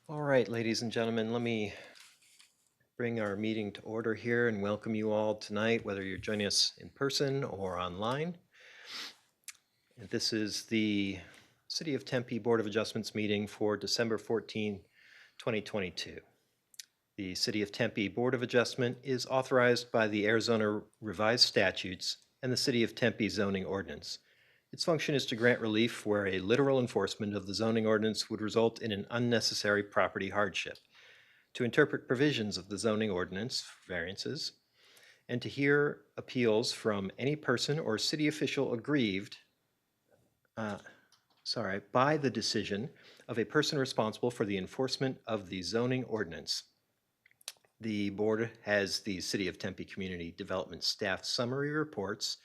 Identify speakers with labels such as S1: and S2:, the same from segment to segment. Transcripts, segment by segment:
S1: All right, ladies and gentlemen, let me bring our meeting to order here and welcome you all tonight, whether you're joining us in person or online. And this is the City of Tempe Board of Adjustments meeting for December 14, 2022. The City of Tempe Board of Adjustment is authorized by the Arizona Revised Statutes and the City of Tempe zoning ordinance. Its function is to grant relief where a literal enforcement of the zoning ordinance would result in an unnecessary property hardship, to interpret provisions of the zoning ordinance variances, and to hear appeals from any person or city official aggrieved by the decision of a person responsible for the enforcement of the zoning ordinance. The board has the City of Tempe Community Development staff summary reports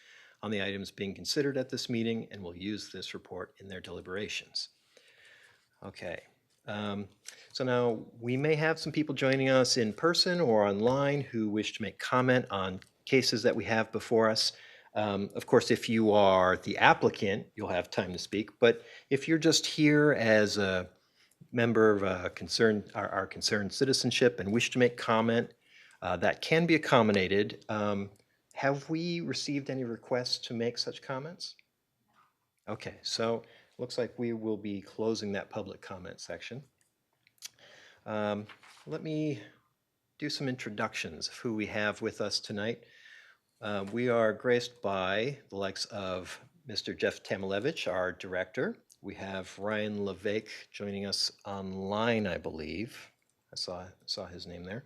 S1: on the items being considered at this meeting and will use this report in their deliberations. Okay. So now we may have some people joining us in person or online who wish to make comment on cases that we have before us. Of course, if you are the applicant, you'll have time to speak. But if you're just here as a member of our concerned citizenship and wish to make comment, that can be accommodated. Have we received any requests to make such comments? Okay, so looks like we will be closing that public comment section. Let me do some introductions of who we have with us tonight. We are graced by the likes of Mr. Jeff Tamilevich, our director. We have Ryan Levake joining us online, I believe. I saw his name there.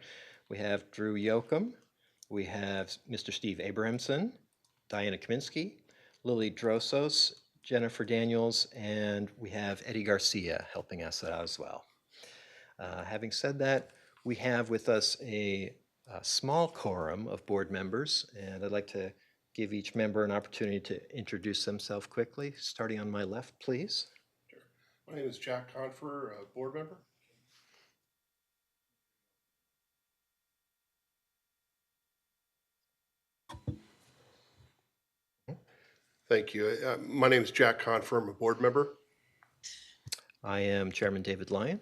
S1: We have Drew Yoakum. We have Mr. Steve Abrahamson, Diana Kaminsky, Lily Drosos, Jennifer Daniels, and we have Eddie Garcia helping us out as well. Having said that, we have with us a small quorum of board members, and I'd like to give each member an opportunity to introduce themselves quickly. Starting on my left, please.
S2: Sure. My name is Jack Confer, a board member. Thank you. My name is Jack Confer. I'm a board member.
S1: I am Chairman David Lyon.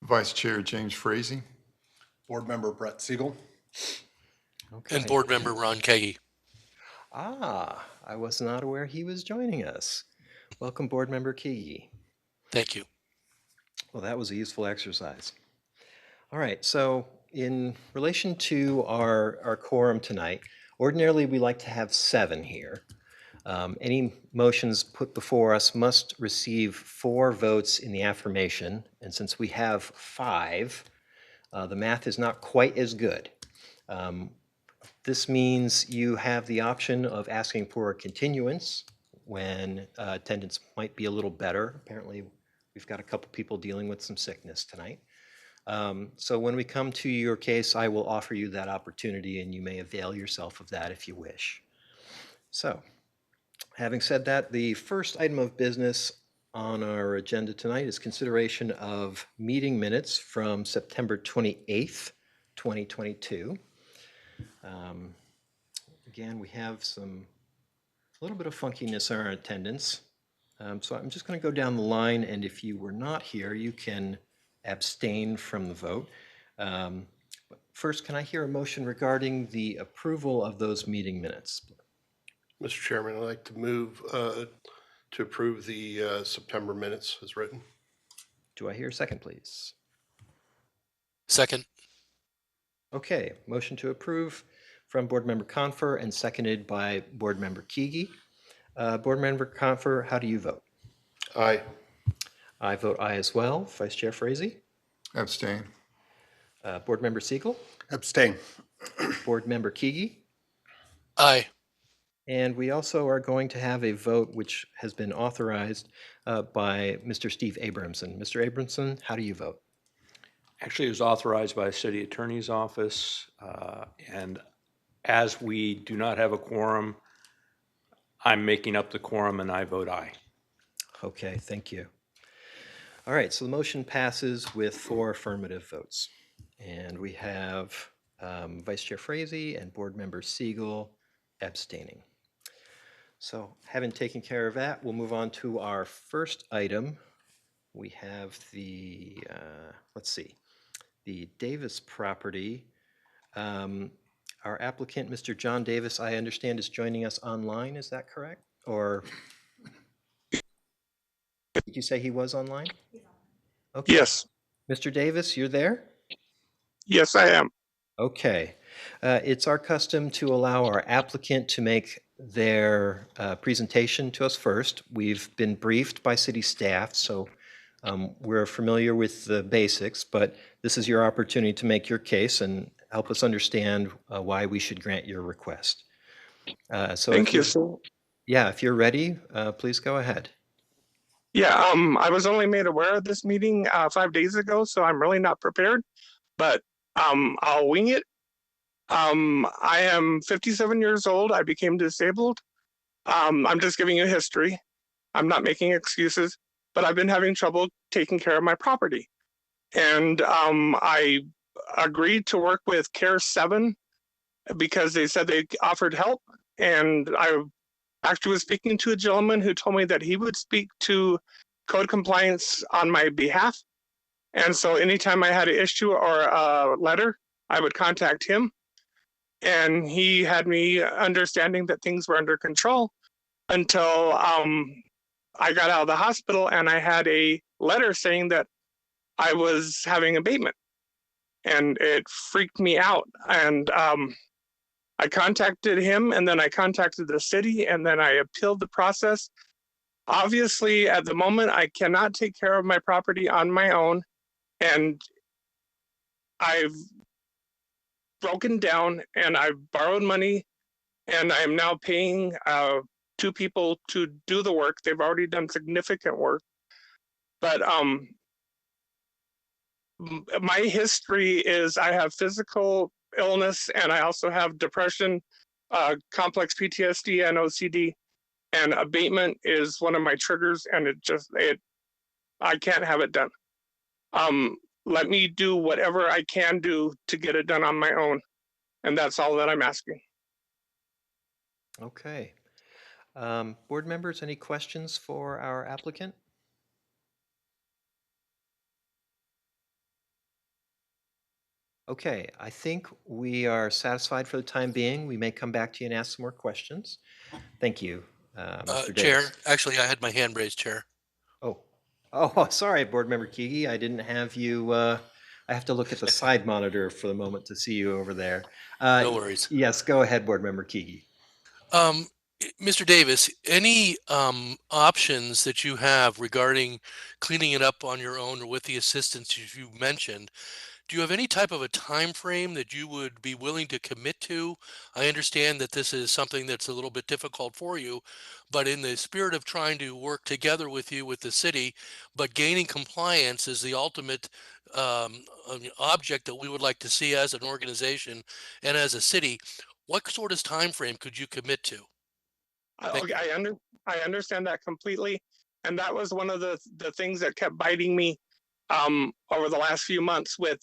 S3: Vice Chair James Frazee.
S4: Board Member Brett Siegel.
S1: Okay.
S5: And Board Member Ron Kagi.
S1: I was not aware he was joining us. Welcome, Board Member Key.
S5: Thank you.
S1: Well, that was a useful exercise. All right, so in relation to our quorum tonight, ordinarily we like to have 7 here. Any motions put before us must receive 4 votes in the affirmation, and since we have 5, the math is not quite as good. This means you have the option of asking for a continuance when attendance might be a little better. Apparently, we've got a couple people dealing with some sickness tonight. So when we come to your case, I will offer you that opportunity and you may avail yourself of that if you wish. So, having said that, the first item of business on our agenda tonight is consideration of meeting minutes from September 28th, 2022. Again, we have a little bit of funkiness in our attendance. So I'm just going to go down the line, and if you were not here, you can abstain from the vote. First, can I hear a motion regarding the approval of those meeting minutes?
S2: Mr. Chairman, I'd like to move to approve the September minutes as written.
S1: Do I hear a second, please?
S5: Second.
S1: Okay, motion to approve from Board Member Confer and seconded by Board Member Key. Board Member Confer, how do you vote?
S2: Aye.
S1: I vote aye as well. Vice Chair Frazee?
S3: Abstain.
S1: Board Member Siegel?
S4: Abstain.
S1: Board Member Key?
S5: Aye.
S1: And we also are going to have a vote which has been authorized by Mr. Steve Abramson. Mr. Abramson, how do you vote?
S6: Actually, it was authorized by the city attorney's office, and as we do not have a quorum, I'm making up the quorum and I vote aye.
S1: Okay, thank you. All right, so the motion passes with 4 affirmative votes. And we have Vice Chair Frazee and Board Member Siegel abstaining. So having taken care of that, we'll move on to our first item we have the, let's see, the Davis property. Our applicant, Mr. John Davis, I understand is joining us online, is that correct? Or did you say he was online? Okay.
S7: Yes,
S1: Mr. Davis, you're there?
S7: yes, I am.
S1: Okay. It's our custom to allow our applicant to make their presentation to us first. We've been briefed by city staff, so we're familiar with the basics, but this is your opportunity to make your case and help us understand why we should grant your request. So
S7: Thank
S1: if
S7: you,
S1: you,
S7: sir.
S1: yeah, if you're ready, please go ahead.
S7: Yeah, I was only made aware of this meeting 5 days ago, so I'm really not prepared, but I'll wing it. I am 57 years old. I became disabled. I'm just giving you history. I'm not making excuses, but I've been having trouble taking care of my property. And I agreed to work with Care 7 because they said they offered help. And I actually was speaking to a gentleman who told me that he would speak to code compliance on my behalf. And so anytime I had an issue or a letter, I would contact him. And he had me understanding that things were under control until I got out of the hospital and I had a letter saying that I was having abatement. And it freaked me out. And I contacted him and then I contacted the city and then I appealed the process. Obviously, at the moment, I cannot take care of my property on my own. And I've broken down and I've borrowed money and I'm now paying two people to do the work. They've already done significant work. But my history is I have physical illness and I also have depression, complex PTSD and OCD. And abatement is one of my triggers and I can't have it done. Let me do whatever I can do to get it done on my own. And that's all that I'm asking.
S1: Okay. Board members, any questions for our applicant? Okay, I think we are satisfied for the time being. We may come back to you and ask some more questions. Thank you, Mr.
S5: Chair,
S1: Davis.
S5: actually, I had my hand raised, Chair.
S1: Oh, sorry, Board Member Kegi. I didn't have you, I have to look at the side monitor for the moment to see you over there.
S5: No worries.
S1: Yes, go ahead, Board Member Kegi.
S5: Mr. Davis, any options that you have regarding cleaning it up on your own or with the assistance you mentioned? Do you have any type of a time frame that you would be willing to commit to? I understand that this is something that's a little bit difficult for you, but in the spirit of trying to work together with you with the city, but gaining compliance is the ultimate object that we would like to see as an organization and as a city. What sort of time frame could you commit to? Thank
S7: Okay,
S5: you.
S7: I understand that completely. And that was one of the things that kept biting me over the last few months with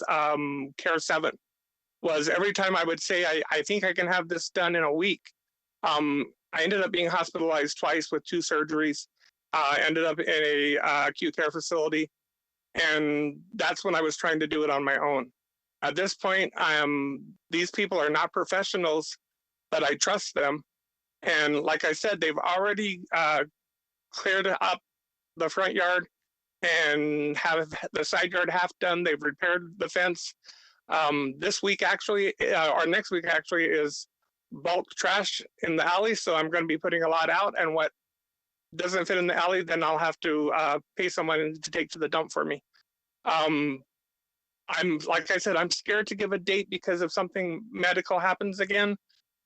S7: Care 7 was every time I would say, I think I can have this done in a week. I ended up being hospitalized twice with 2 surgeries. I ended up in a acute care facility. And that's when I was trying to do it on my own. At this point, these people are not professionals, but I trust them. And like I said, they've already cleared up the front yard and have the side yard half done. They've repaired the fence. This week actually, or next week actually, is bulk trash in the alley. So I'm going to be putting a lot out, and what doesn't fit in the alley, then I'll have to pay someone to take to the dump for me. I'm like I said, I'm scared to give a date because if something medical happens again,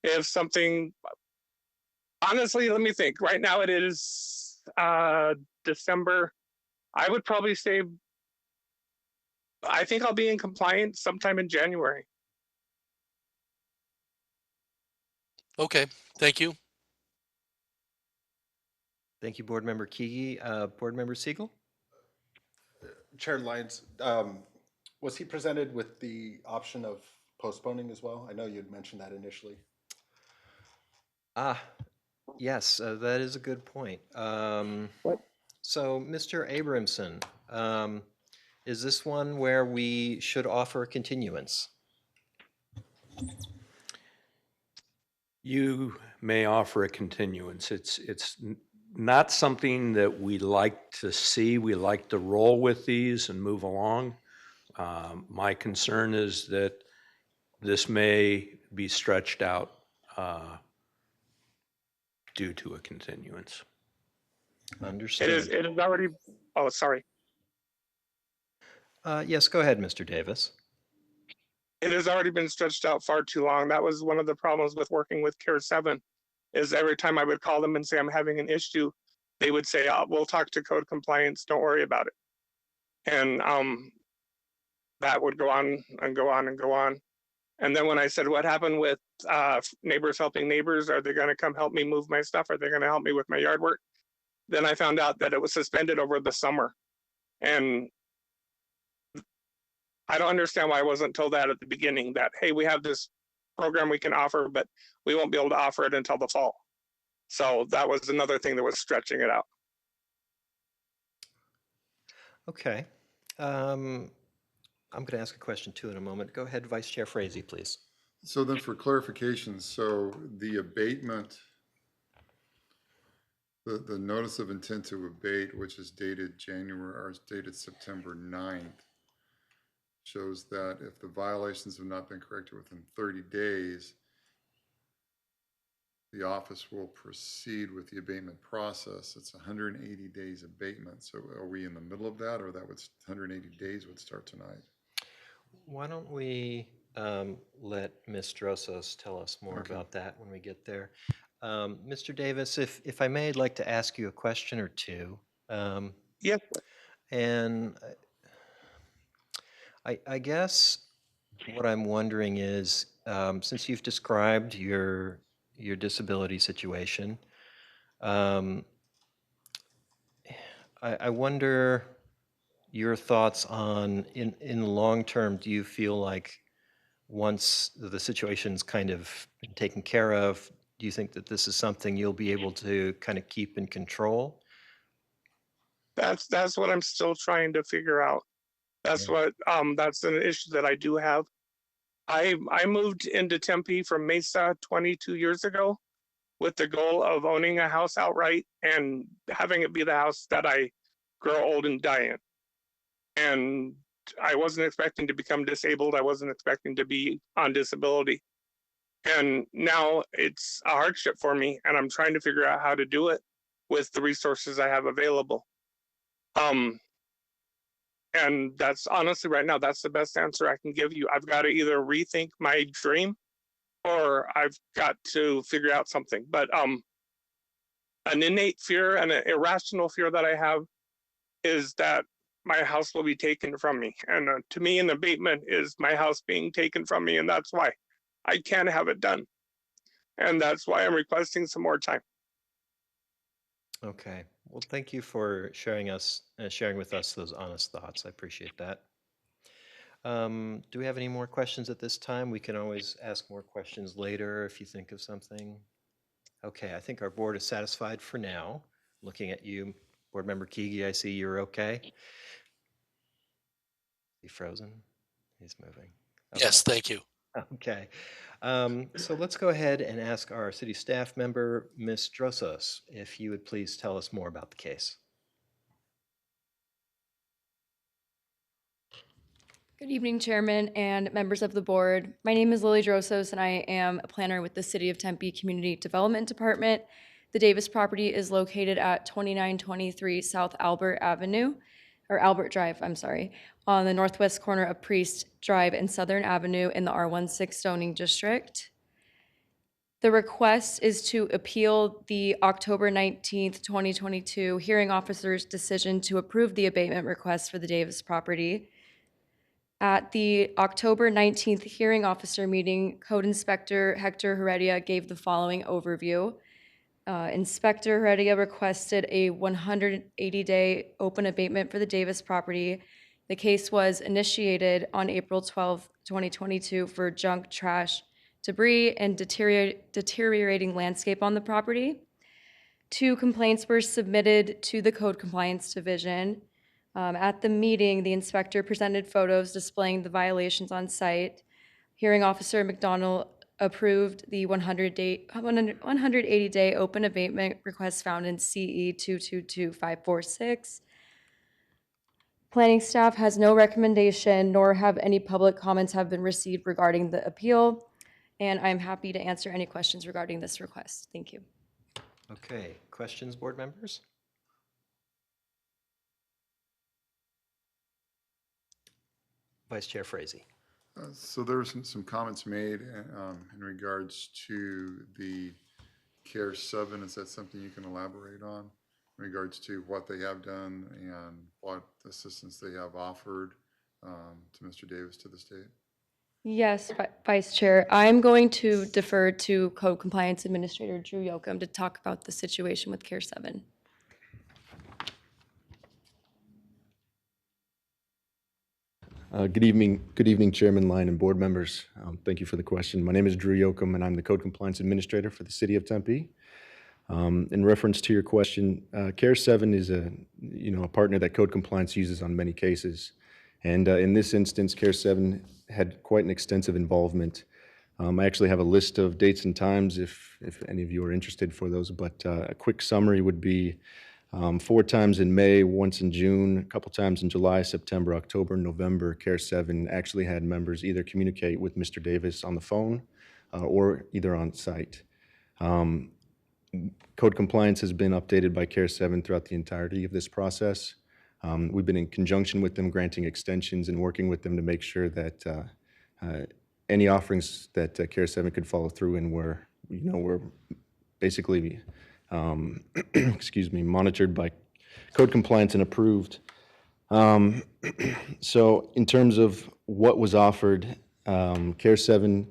S7: if something honestly, let me think. Right now it is December. I would probably say I think I'll be in compliance sometime in January.
S5: Okay, thank you.
S1: Thank you, Board Member Kegi. Board Member Siegel?
S4: Chair Lyons, was he presented with the option of postponing as well? I know you'd mentioned that initially.
S1: Yes, that is a good point.
S7: What?
S1: So, Mr. Abramson, Is this one where we should offer a continuance?
S6: You may offer a continuance. It's not something that we like to see. We like to roll with these and move along. My concern is that this may be stretched out due to a continuance.
S1: Understood.
S7: It is already, oh, sorry.
S1: Yes, go ahead, Mr. Davis.
S7: It has already been stretched out far too long. That was one of the problems with working with CARE 7, is every time I would call them and say I'm having an issue, they would say, we'll talk to code compliance, don't worry about it. And that would go on and go on and go on. And then when I said, what happened with neighbors helping neighbors? Are they gonna come help me move my stuff? Are they gonna help me with my yard work? Then I found out that it was suspended over the summer. And I don't understand why I wasn't told that at the beginning, that, hey, we have this program we can offer, but we won't be able to offer it until the fall. So that was another thing that was stretching it out.
S1: Okay. I'm going to ask a question too in a moment. Go ahead, Vice Chair Frazee, please.
S3: So then for clarification, so the abatement, the notice of intent to abate, which is dated September 9th, shows that if the violations have not been corrected within 30 days, the office will proceed with the abatement process. It's 180 days abatement. So are we in the middle of that, or that would 180 days would start tonight?
S1: Why don't we let Ms. Drosos tell us more about that when we get there. Mr. Davis, if I may, I'd like to ask you a question or two.
S7: Yes.
S1: And I guess what I'm wondering is, since you've described your disability situation, I wonder your thoughts on, in the long term, do you feel like once the situation's kind of been taken care of, do you think that this is something you'll be able to kind of keep in control?
S7: That's what I'm still trying to figure out. That's what that's an issue that I do have. I moved into Tempe from Mesa 22 years ago with the goal of owning a house outright and having it be the house that I grow old and die in. And I wasn't expecting to become disabled. I wasn't expecting to be on disability. And now it's a hardship for me, and I'm trying to figure out how to do it with the resources I have available. And that's honestly right now, that's the best answer I can give you. I've got to either rethink my dream or I've got to figure out something. But an innate fear and an irrational fear that I have is that my house will be taken from me. And to me, an abatement is my house being taken from me. And that's why I can't have it done. And that's why I'm requesting some more time.
S1: Okay. Well, thank you for sharing with us those honest thoughts. I appreciate that. Do we have any more questions at this time? We can always ask more questions later if you think of something. Okay, I think our board is satisfied for now. Looking at you, Board Member Kigi, I see you're okay. Is he frozen? He's moving.
S5: Yes, thank you.
S1: Okay. So let's go ahead and ask our city staff member, Ms. Drosos, if you would please tell us more about the case.
S8: Good evening, Chairman and members of the board. My name is Lily Drosos, and I am a planner with the City of Tempe Community Development Department. The Davis property is located at 2923 South Albert Avenue, or Albert Drive, I'm sorry, on the northwest corner of Priest Drive and Southern Avenue in the R16 zoning district. The request is to appeal the October 19th, 2022 hearing officer's decision to approve the abatement request for the Davis property. At the October 19th hearing officer meeting, Code Inspector Hector Heredia gave the following overview. Inspector Heredia requested a 180-day open abatement for the Davis property. The case was initiated on April 12, 2022 for junk, trash, debris, and deteriorating landscape on the property. 2 complaints were submitted to the Code Compliance Division. At the meeting, the inspector presented photos displaying the violations on site. Hearing Officer McDonald approved the 180-day open abatement request found in CE 222546. Planning staff has no recommendation, nor have any public comments have been received regarding the appeal, and I'm happy to answer any questions regarding this request. Thank you.
S1: Okay, questions, board members? Vice Chair Frazee.
S3: So there were some comments made in regards to the CARE 7. Is that something you can elaborate on in regards to what they have done and what assistance they have offered to Mr. Davis to the state?
S8: Yes, Vice Chair. I'm going to defer to Code Compliance Administrator Drew Yoakum to talk about the situation with CARE 7.
S9: Good evening, Chairman Lyon and board members. Thank you for the question. My name is Drew Yoakum, and I'm the Code Compliance Administrator for the City of Tempe. In reference to your question, CARE 7 is a partner that Code Compliance uses on many cases. And in this instance, CARE 7 had quite an extensive involvement. I actually have a list of dates and times if any of you are interested for those, but a quick summary would be 4 times in May, once in June, a couple times in July, September, October, November. CARE 7 actually had members either communicate with Mr. Davis on the phone or either on site. Code Compliance has been updated by CARE 7 throughout the entirety of this process. We've been in conjunction with them, granting extensions and working with them to make sure that any offerings that CARE 7 could follow through and were basically monitored by Code Compliance and approved. So in terms of what was offered, CARE 7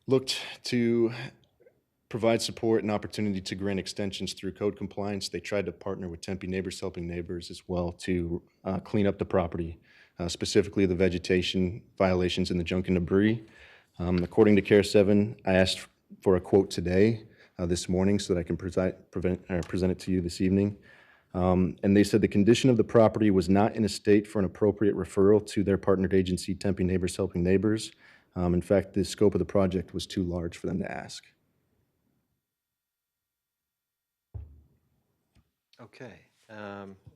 S9: looked to provide support and opportunity to grant extensions through Code Compliance. They tried to partner with Tempe Neighbors Helping Neighbors as well to clean up the property, specifically the vegetation violations and the junk and debris. According to CARE 7, I asked for a quote today, this morning, so that I can present it to you this evening. And they said the condition of the property was not in a state for an appropriate referral to their partnered agency, Tempe Neighbors Helping Neighbors. In fact, the scope of the project was too large for them to ask.
S1: Okay.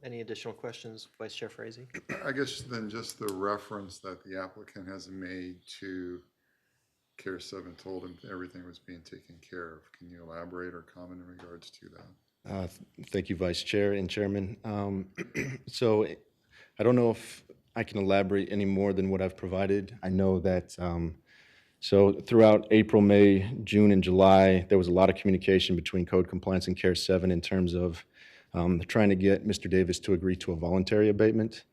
S1: Any additional questions, Vice Chair Frazee?
S3: I guess then just the reference that the applicant has made to CARE 7 told him everything was being taken care of. Can you elaborate or comment in regards to that?
S9: Thank you, Vice Chair and Chairman. So I don't know if I can elaborate any more than what I've provided. I know that so throughout April, May, June, and July, there was a lot of communication between Code Compliance and CARE 7 in terms of trying to get Mr. Davis to agree to a voluntary abatement.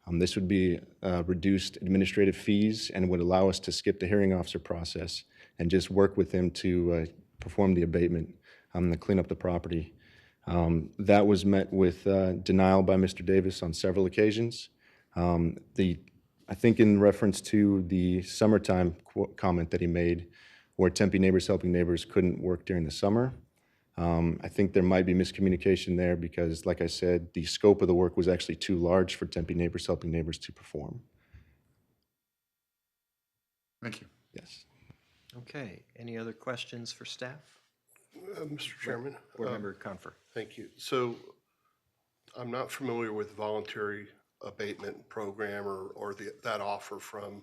S9: This would be reduced administrative fees and would allow us to skip the hearing officer process and just work with him to perform the abatement and clean up the property. That was met with denial by Mr. Davis on several occasions. I think in reference to the summertime comment that he made, where Tempe Neighbors Helping Neighbors couldn't work during the summer, I think there might be miscommunication there because, like I said, the scope of the work was actually too large for Tempe Neighbors Helping Neighbors to perform.
S3: Thank you.
S9: Yes.
S1: Okay. Any other questions for staff?
S2: Mr. Chairman.
S1: Board Member Confer.
S2: Thank you. So I'm not familiar with voluntary abatement program or that offer from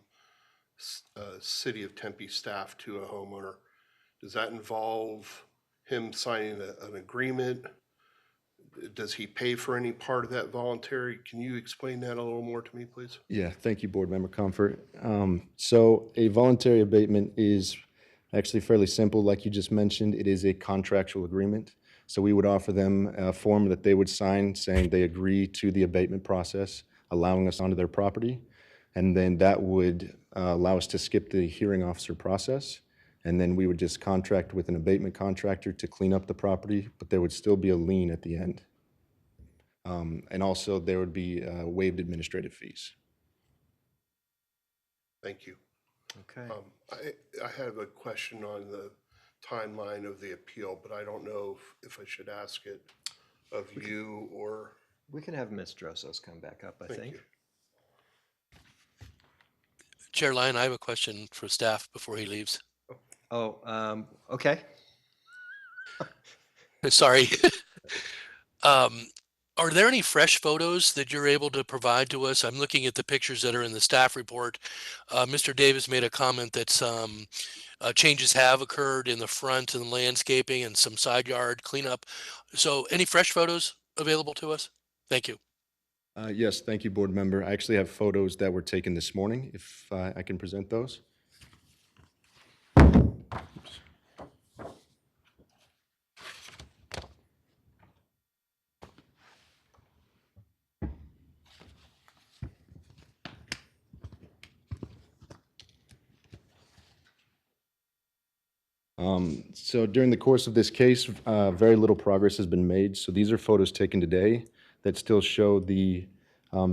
S2: City of Tempe staff to a homeowner. Does that involve him signing an agreement? Does he pay for any part of that voluntary? Can you explain that a little more to me, please?
S9: Yeah, thank you, Board Member Comfort. So a voluntary abatement is actually fairly simple. Like you just mentioned, it is a contractual agreement. So we would offer them a form that they would sign saying they agree to the abatement process, allowing us onto their property. And then that would allow us to skip the hearing officer process. And then we would just contract with an abatement contractor to clean up the property, but there would still be a lien at the end. And also there would be waived administrative fees.
S2: Thank you.
S1: Okay.
S2: I have a question on the timeline of the appeal, but I don't know if I should ask it of you or
S1: We can have Ms. Drosos come back up, I
S2: Thank
S1: think.
S2: you.
S5: Chair Lyon, I have a question for staff before he leaves.
S1: Oh, okay.
S5: Sorry. Um, are there any fresh photos that you're able to provide to us? I'm looking at the pictures that are in the staff report. Mr. Davis made a comment that some changes have occurred in the front and landscaping and some side yard cleanup. So any fresh photos available to us? Thank you.
S9: Yes, thank you, board member. I actually have photos that were taken this morning, if I can present those. So during the course of this case, very little progress has been made. So these are photos taken today that still show the,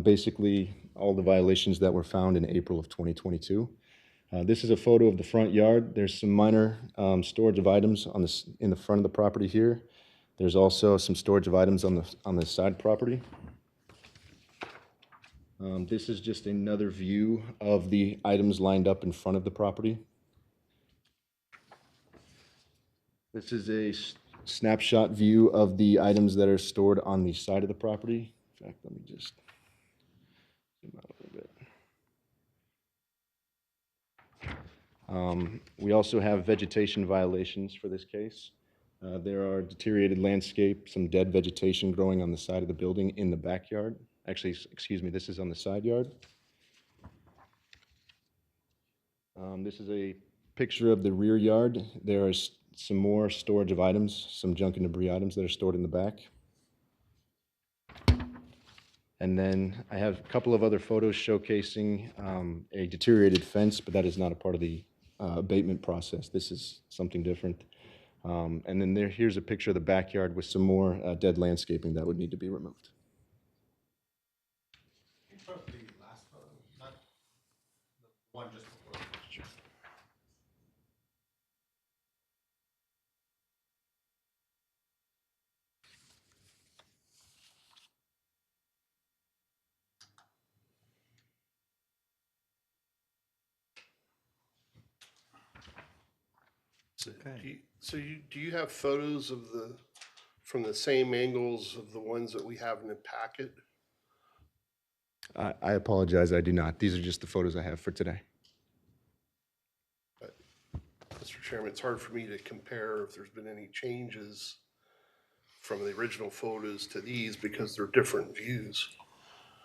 S9: basically all the violations that were found in April of 2022. This is a photo of the front yard. There's some minor storage of items on this, in the front of the property here. There's also some storage of items on the side property. This is just another view of the items lined up in front of the property. This is a snapshot view of the items that are stored on the side of the property. In fact, let me just zoom out a little bit. We also have vegetation violations for this case. There are deteriorated landscape, some dead vegetation growing on the side of the building in the backyard. Actually, excuse me, this is on the side yard. This is a picture of the rear yard. There is some more storage of items, some junk and debris items that are stored in the back. And then I have a couple of other photos showcasing a deteriorated fence, but that is not a part of the abatement process. This is something different. And then here's a picture of the backyard with some more dead landscaping that would need to be removed.
S2: Do you have photos of from the same angles of the ones that we have in the packet?
S9: I apologize, I do not. These are just the photos I have for today.
S2: Mr. Chairman, it's hard for me to compare if there's been any changes from the original photos to these because they're different views.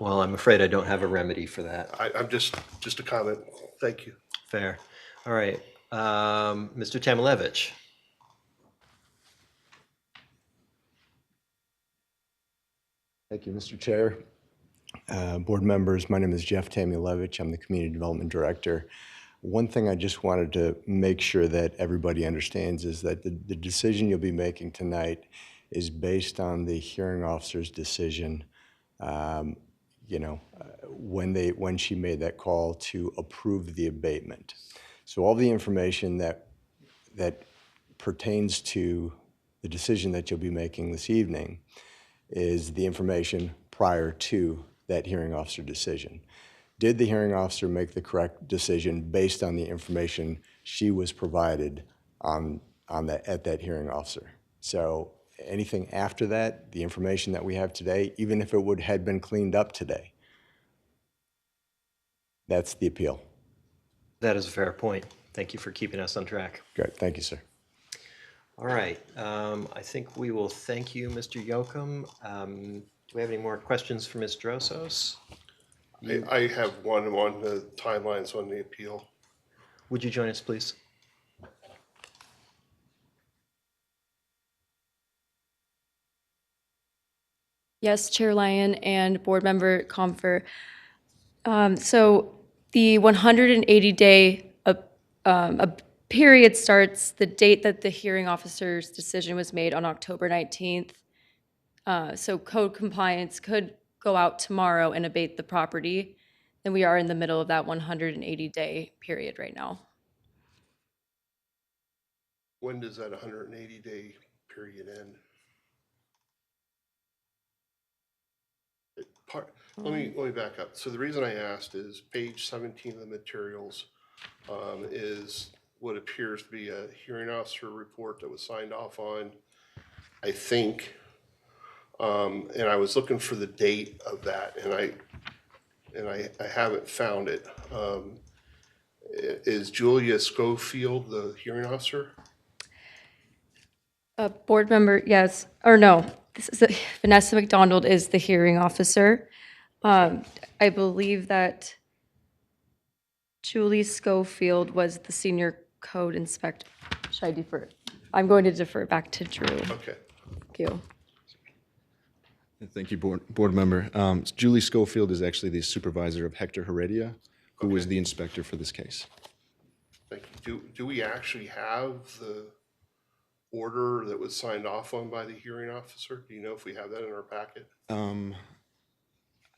S1: Well, I'm afraid I don't have a remedy for that.
S2: I'm just a comment. Thank you.
S1: Fair. All right. Mr. Tamilevich.
S10: Thank you, Mr. Chair. Board members, my name is Jeff Tamulevich. I'm the Community Development Director. One thing I just wanted to make sure that everybody understands is that the decision you'll be making tonight is based on the hearing officer's decision, when she made that call to approve the abatement. So all the information that pertains to the decision that you'll be making this evening is the information prior to that hearing officer decision. Did the hearing officer make the correct decision based on the information she was provided at that hearing officer? So anything after that, the information that we have today, even if it had been cleaned up today, that's the appeal.
S1: That is a fair point. Thank you for keeping us on track.
S10: Good, thank you, sir.
S1: All right. I think we will thank you, Mr. Yocum. Do we have any more questions for Ms. Drosos?
S2: I have one on the timelines on the appeal.
S1: Would you join us, please?
S8: Yes, Chair Lyon and Board Member Comfer. So the 180-day period starts the date that the hearing officer's decision was made on October 19th. So code compliance could go out tomorrow and abate the property. And we are in the middle of that 180-day period right now.
S2: When does that 180-day period end? Let me back up. So the reason I asked is page 17 of the materials is what appears to be a hearing officer report that was signed off on, I think. And I was looking for the date of that, and I haven't found it. Is Julia Schofield the hearing officer?
S8: Board member, yes, or no, this is Vanessa McDonald is the hearing officer. I believe that Julie Schofield was the senior code inspector. Should I defer? I'm going to defer back to Drew.
S2: Okay.
S8: Thank you.
S9: Thank you, board member. Julie Schofield is actually the supervisor of Hector Heredia, who was the inspector for this case.
S2: Thank you. Do we actually have the order that was signed off on by the hearing officer? Do you know if we have that in our packet?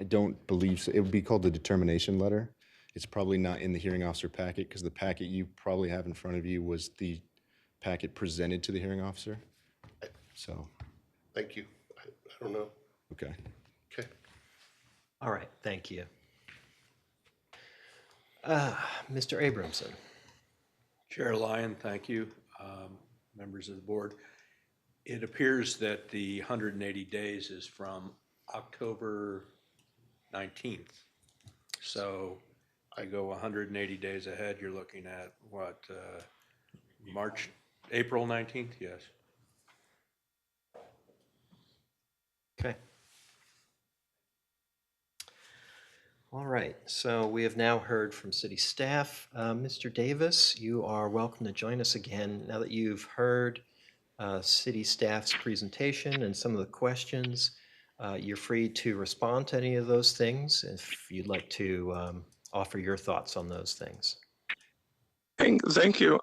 S9: I don't believe so. It would be called the determination letter. It's probably not in the hearing officer packet because the packet you probably have in front of you was the packet presented to the hearing officer. So,
S2: Thank you. I don't know.
S9: okay.
S2: Okay.
S1: All right, thank you. Mr. Abramson.
S6: Chair Lyon, thank you. Members of the board. It appears that the 180 days is from October 19th. So I go 180 days ahead, you're looking at what, April 19th? Yes.
S1: Okay. All right, so we have now heard from city staff. Mr. Davis, you are welcome to join us again. Now that you've heard city staff's presentation and some of the questions, you're free to respond to any of those things if you'd like to offer your thoughts on those things.
S7: Thank you.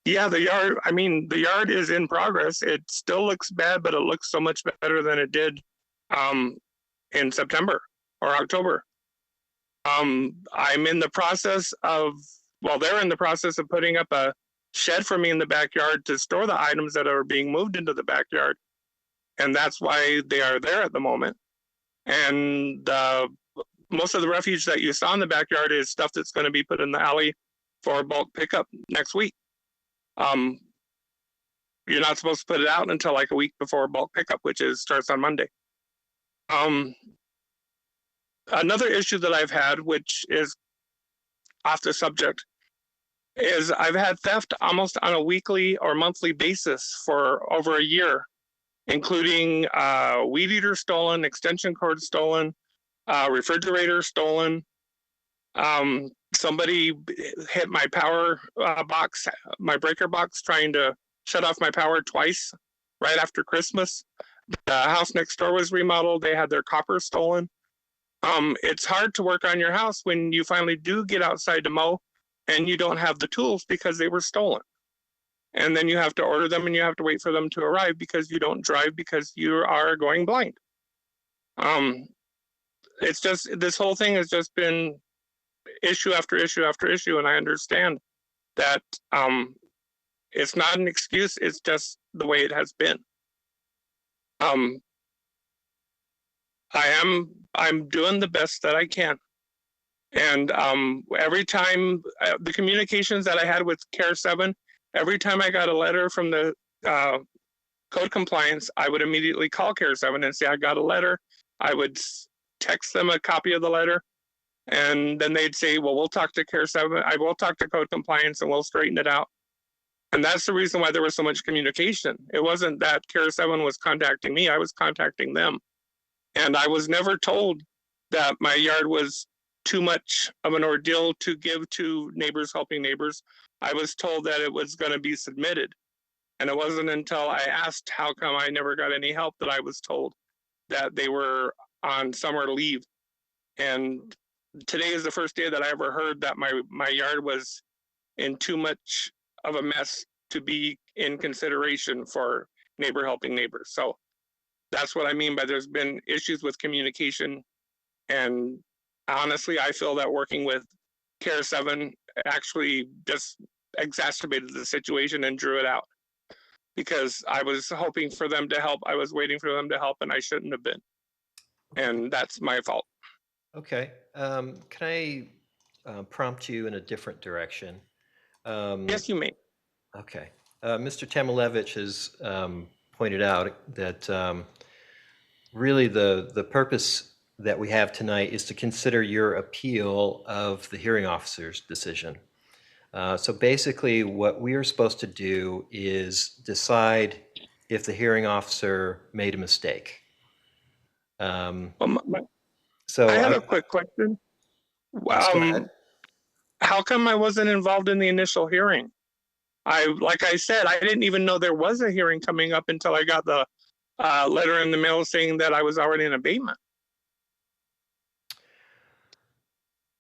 S7: Yeah, the yard is in progress. It still looks bad, but it looks so much better than it did in September or October. I'm in the process of, they're in the process of putting up a shed for me in the backyard to store the items that are being moved into the backyard. And that's why they are there at the moment. And most of the refuge that you saw in the backyard is stuff that's going to be put in the alley for bulk pickup next week. You're not supposed to put it out until like a week before bulk pickup, which starts on Monday. Another issue that I've had, which is off the subject, is I've had theft almost on a weekly or monthly basis for over a year, including weed eater stolen, extension cord stolen, refrigerator stolen. Somebody hit my power box, my breaker box, trying to shut off my power twice right after Christmas. The house next door was remodeled. They had their copper stolen. It's hard to work on your house when you finally do get outside to mow and you don't have the tools because they were stolen. And then you have to order them and you have to wait for them to arrive because you don't drive because you are going blind. It's just, this whole thing has just been issue after issue after issue. And I understand that it's not an excuse. It's just the way it has been. I'm doing the best that I can. And every time the communications that I had with Care 7, every time I got a letter from the code compliance, I would immediately call Care 7 and say, I got a letter. I would text them a copy of the letter. And then they'd say, well, we'll talk to Care 7. I will talk to code compliance and we'll straighten it out. And that's the reason why there was so much communication. It wasn't that Care 7 was contacting me. I was contacting them. And I was never told that my yard was too much of an ordeal to give to Neighbors Helping Neighbors. I was told that it was going to be submitted. And it wasn't until I asked how come I never got any help that I was told that they were on summer leave. And today is the first day that I ever heard that my yard was in too much of a mess to be in consideration for Neighbor Helping Neighbors. So that's what I mean by there's been issues with communication. And honestly, I feel that working with Care 7 actually just exacerbated the situation and drew it out. Because I was hoping for them to help. I was waiting for them to help and I shouldn't have been. and that's my fault.
S1: Okay. Can I prompt you in a different direction?
S7: Yes, you may.
S1: Okay. Mr. Tamilevich has pointed out that really the purpose that we have tonight is to consider your appeal of the hearing officer's decision. So basically, what we are supposed to do is decide if the hearing officer made a mistake.
S7: I
S1: So
S7: had a quick question.
S1: yes, go ahead.
S7: How come I wasn't involved in the initial hearing? Like I said, I didn't even know there was a hearing coming up until I got the letter in the mail saying that I was already in abatement.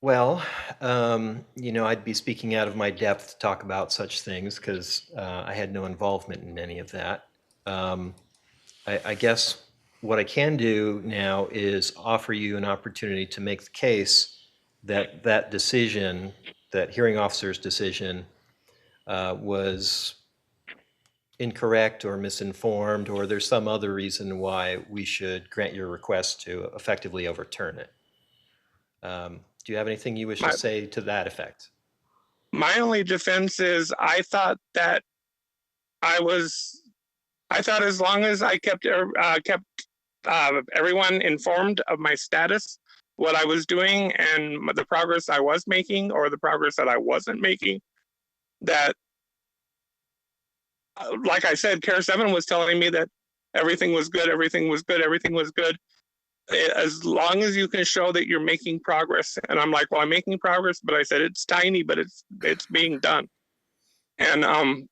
S1: Well, I'd be speaking out of my depth to talk about such things because I had no involvement in any of that. I guess what I can do now is offer you an opportunity to make the case that that decision, that hearing officer's decision, was incorrect or misinformed, or there's some other reason why we should grant your request to effectively overturn it. Do you have anything you wish to
S7: My,
S1: say to that effect?
S7: my only defense is I thought that I thought as long as I kept everyone informed of my status, what I was doing, and the progress I was making or the progress that I wasn't making, that, like I said, CARE 7 was telling me that everything was good, everything was good, everything was good. As long as you can show that you're making progress. And I'm like, well, I'm making progress, but I said, it's tiny, but it's being done. And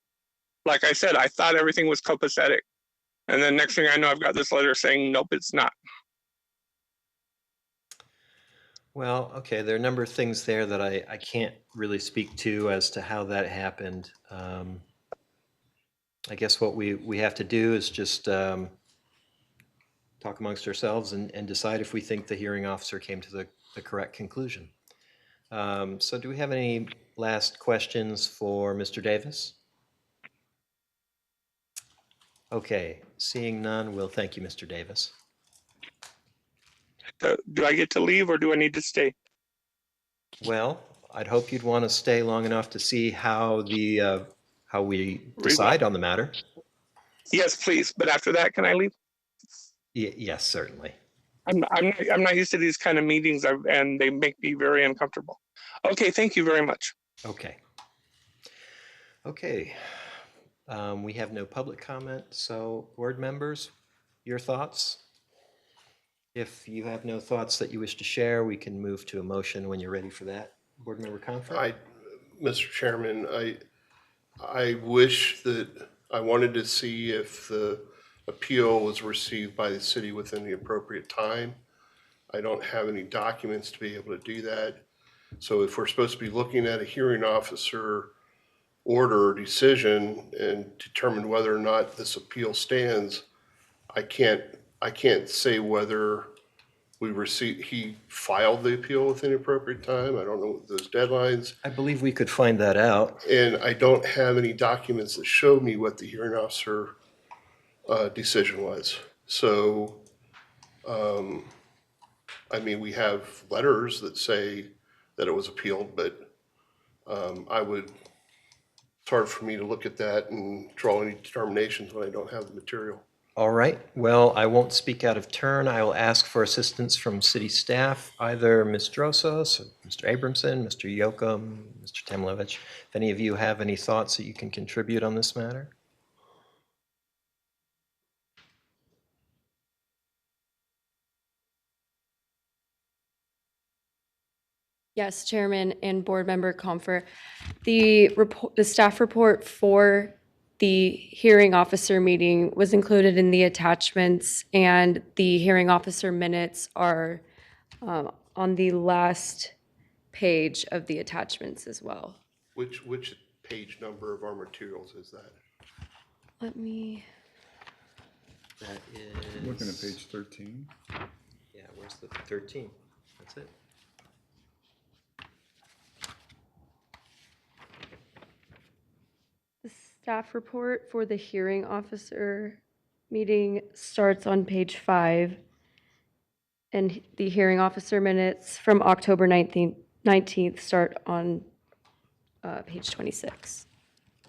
S7: like I said, I thought everything was copacetic. And then next thing I know, I've got this letter saying, nope, it's not.
S1: Well, okay, there are a number of things there that I can't really speak to as to how that happened. I guess what we have to do is just talk amongst ourselves and decide if we think the hearing officer came to the correct conclusion. So do we have any last questions for Mr. Davis? Okay, seeing none, we'll thank you, Mr. Davis.
S7: Do I get to leave or do I need to stay?
S1: Well, I'd hope you'd want to stay long enough to see how how we decide on the matter.
S7: Yes, please. But after that, can I leave?
S1: Yes, certainly.
S7: I'm not used to these kind of meetings, and they make me very uncomfortable. Okay, thank you very much.
S1: Okay. Okay. We have no public comment, so board members, your thoughts? If you have no thoughts that you wish to share, we can move to a motion when you're ready for that. Board Member Comfort?
S2: Mr. Chairman, I wish that I wanted to see if the appeal was received by the city within the appropriate time. I don't have any documents to be able to do that. So if we're supposed to be looking at a hearing officer order or decision and determine whether or not this appeal stands, I can't say whether he filed the appeal within the appropriate time. I don't know those deadlines.
S1: I believe we could find that out.
S2: And I don't have any documents that show me what the hearing officer decision was. So, I mean, we have letters that say that it was appealed, but it's hard for me to look at that and draw any determinations when I don't have the material.
S1: All right. Well, I won't speak out of turn. I will ask for assistance from city staff, either Ms. Drosos, Mr. Abramson, Mr. Yocum, Mr. Tamilevich. If any of you have any thoughts that you can contribute on this matter?
S8: Yes, Chairman and Board Member Comfort. The staff report for the hearing officer meeting was included in the attachments, and the hearing officer minutes are on the last page of the attachments as well.
S2: Which page number of our materials is that?
S8: Let me,
S1: That is.
S3: Looking at page 13.
S1: Yeah, where's the 13? That's it.
S8: the staff report for the hearing officer meeting starts on page 5. And the hearing officer minutes from October 19th start on page 26.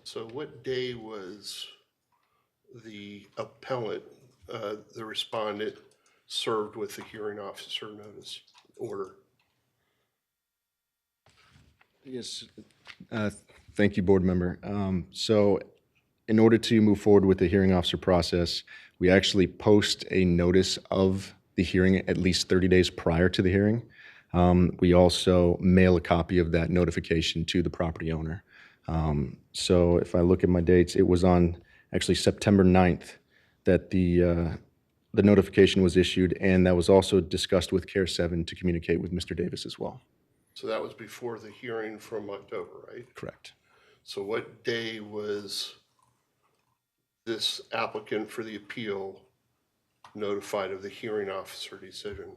S2: So what day was the appellant, the respondent, served with the hearing officer notice order?
S9: Yes, thank you, board member. So in order to move forward with the hearing officer process, we actually post a notice of the hearing at least 30 days prior to the hearing. We also mail a copy of that notification to the property owner. So if I look at my dates, it was on actually September 9th that the notification was issued, and that was also discussed with CARE 7 to communicate with Mr. Davis as well.
S2: So that was before the hearing from October, right?
S9: Correct.
S2: So what day was this applicant for the appeal notified of the hearing officer decision?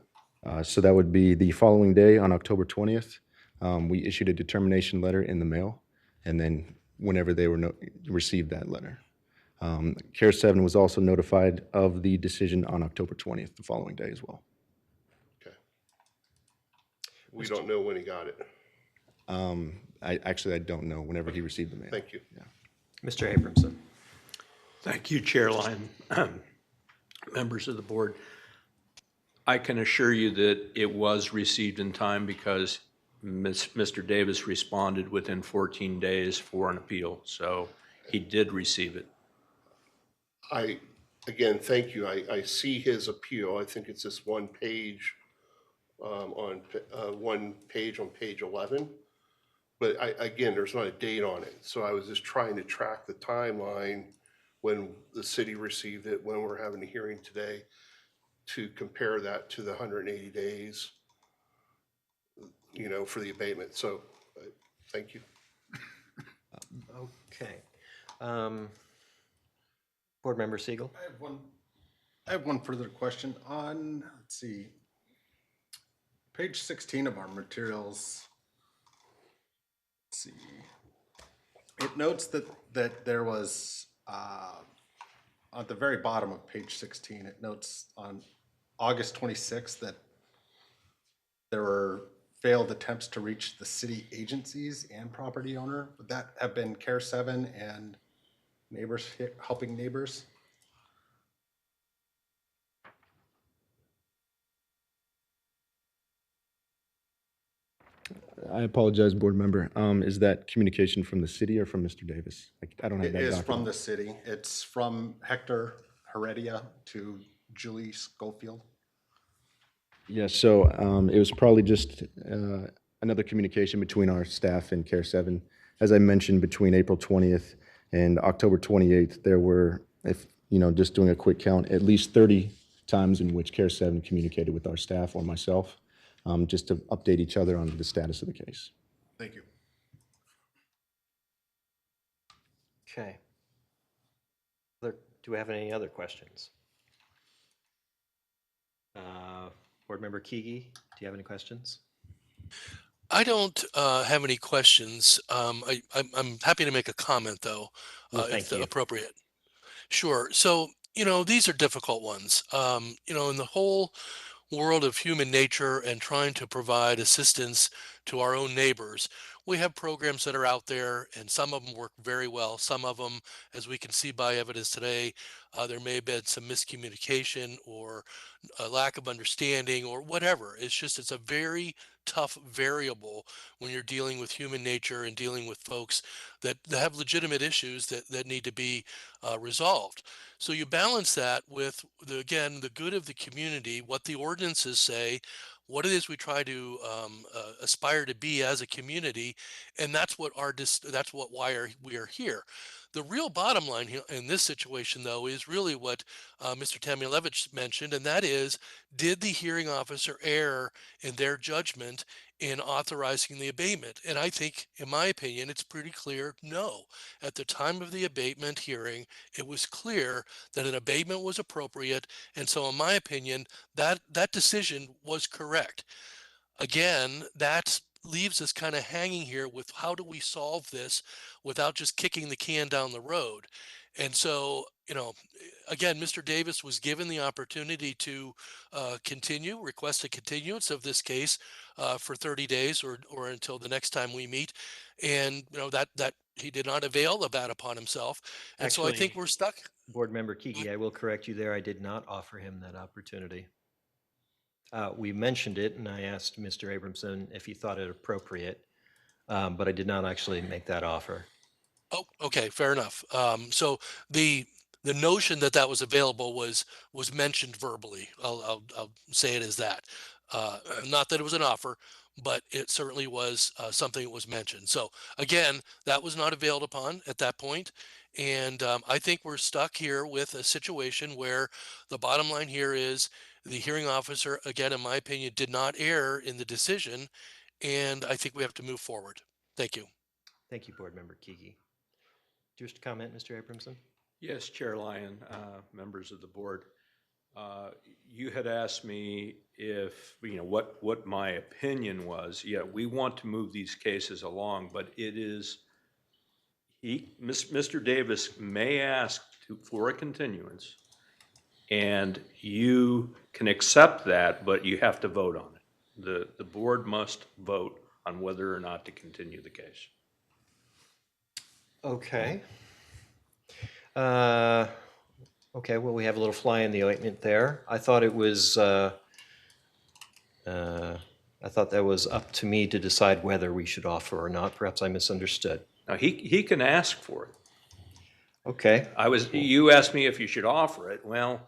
S9: So that would be the following day on October 20th. We issued a determination letter in the mail, and then whenever they were received that letter. CARE 7 was also notified of the decision on October 20th, the following day as well.
S2: Okay. We don't know when he got it.
S9: I don't know whenever he received the mail.
S2: Thank you.
S1: Mr. Abramson.
S6: Thank you, Chairline. Members of the board. I can assure you that it was received in time because Mr. Davis responded within 14 days for an appeal, so he did receive it.
S2: Again, thank you. I see his appeal. I think it's this one page on page 11. But again, there's not a date on it. So I was just trying to track the timeline when the city received it, when we're having a hearing today, to compare that to the 180 days, for the abatement. So thank you.
S1: Okay. Board Member Siegel?
S4: I have one further question on, let's see, page 16 of our materials. Let's see. It notes that there was, at the very bottom of page 16, it notes on August 26th that there were failed attempts to reach the city agencies and property owner. Would that have been CARE 7 and neighbors, helping neighbors?
S9: I apologize, board member. Is that communication from the city or from Mr. Davis? I don't have
S4: It
S9: that
S4: is
S9: document.
S4: from the city. It's from Hector Heredia to Julie Schofield.
S9: Yes, so it was probably just another communication between our staff and CARE 7. As I mentioned, between April 20th and October 28th, there were, just doing a quick count, at least 30 times in which CARE 7 communicated with our staff or myself, just to update each other on the status of the case.
S4: Thank you.
S1: Okay. Do we have any other questions? Board Member Kigi, do you have any questions?
S5: I don't have any questions. I'm happy to make a comment, though,
S1: Well, thank you.
S5: appropriate. Sure. So, these are difficult ones. In the whole world of human nature and trying to provide assistance to our own neighbors, we have programs that are out there, and some of them work very well. Some of them, as we can see by evidence today, there may have been some miscommunication or a lack of understanding or whatever. It's a very tough variable when you're dealing with human nature and dealing with folks that have legitimate issues that need to be resolved. So you balance that with, again, the good of the community, what the ordinances say, what it is we try to aspire to be as a community, and that's why we are here. The real bottom line here in this situation, though, is really what Mr. Tamulevich mentioned, and that is, did the hearing officer err in their judgment in authorizing the abatement? And I think, in my opinion, it's pretty clear no. At the time of the abatement hearing, it was clear that an abatement was appropriate, and so, in my opinion, that decision was correct. Again, that leaves us kind of hanging here with how do we solve this without just kicking the can down the road. And so, again, Mr. Davis was given the opportunity to request a continuance of this case for 30 days or until the next time we meet. And, that he did not avail of that upon himself. And so I think
S1: Actually,
S5: we're stuck.
S1: Board Member Kiki, I will correct you there. I did not offer him that opportunity. We mentioned it, and I asked Mr. Abramson if he thought it appropriate, but I did not actually make that offer.
S5: Oh, okay, fair enough. So the notion that that was available was mentioned verbally. I'll say it as that. Not that it was an offer, but it certainly was something that was mentioned. So again, that was not availed upon at that point, and I think we're stuck here with a situation where the bottom line here is the hearing officer, again, in my opinion, did not err in the decision, and I think we have to move forward. Thank you.
S1: Thank you, Board Member Kiki. Do you wish to comment, Mr. Abramson?
S6: Yes, Chair Lyon, members of the board. You had asked me if, what my opinion was. Yeah, we want to move these cases along, but it is, Mr. Davis may ask for a continuance, and you can accept that, but you have to vote on it. The board must vote on whether or not to continue the case.
S1: Okay. Okay, well, we have a little fly in the ointment there. I thought it was, I thought that was up to me to decide whether we should offer or not. Perhaps I misunderstood.
S6: Now, he can ask for it.
S1: Okay,
S6: You asked me if you should offer it. Well,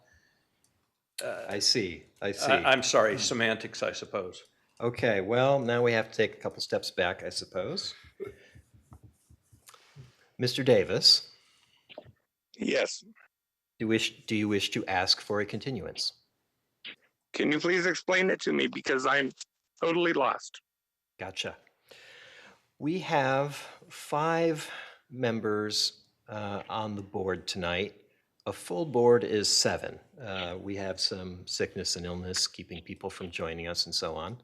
S1: I see, I see.
S6: I'm sorry, semantics, I suppose.
S1: Okay, well, now we have to take a couple steps back, I suppose. Mr. Davis,
S7: Yes.
S1: do you wish to ask for a continuance?
S7: Can you please explain it to me because I'm totally lost?
S1: Gotcha. We have 5 members on the board tonight. A full board is 7. We have some sickness and illness keeping people from joining us and so on.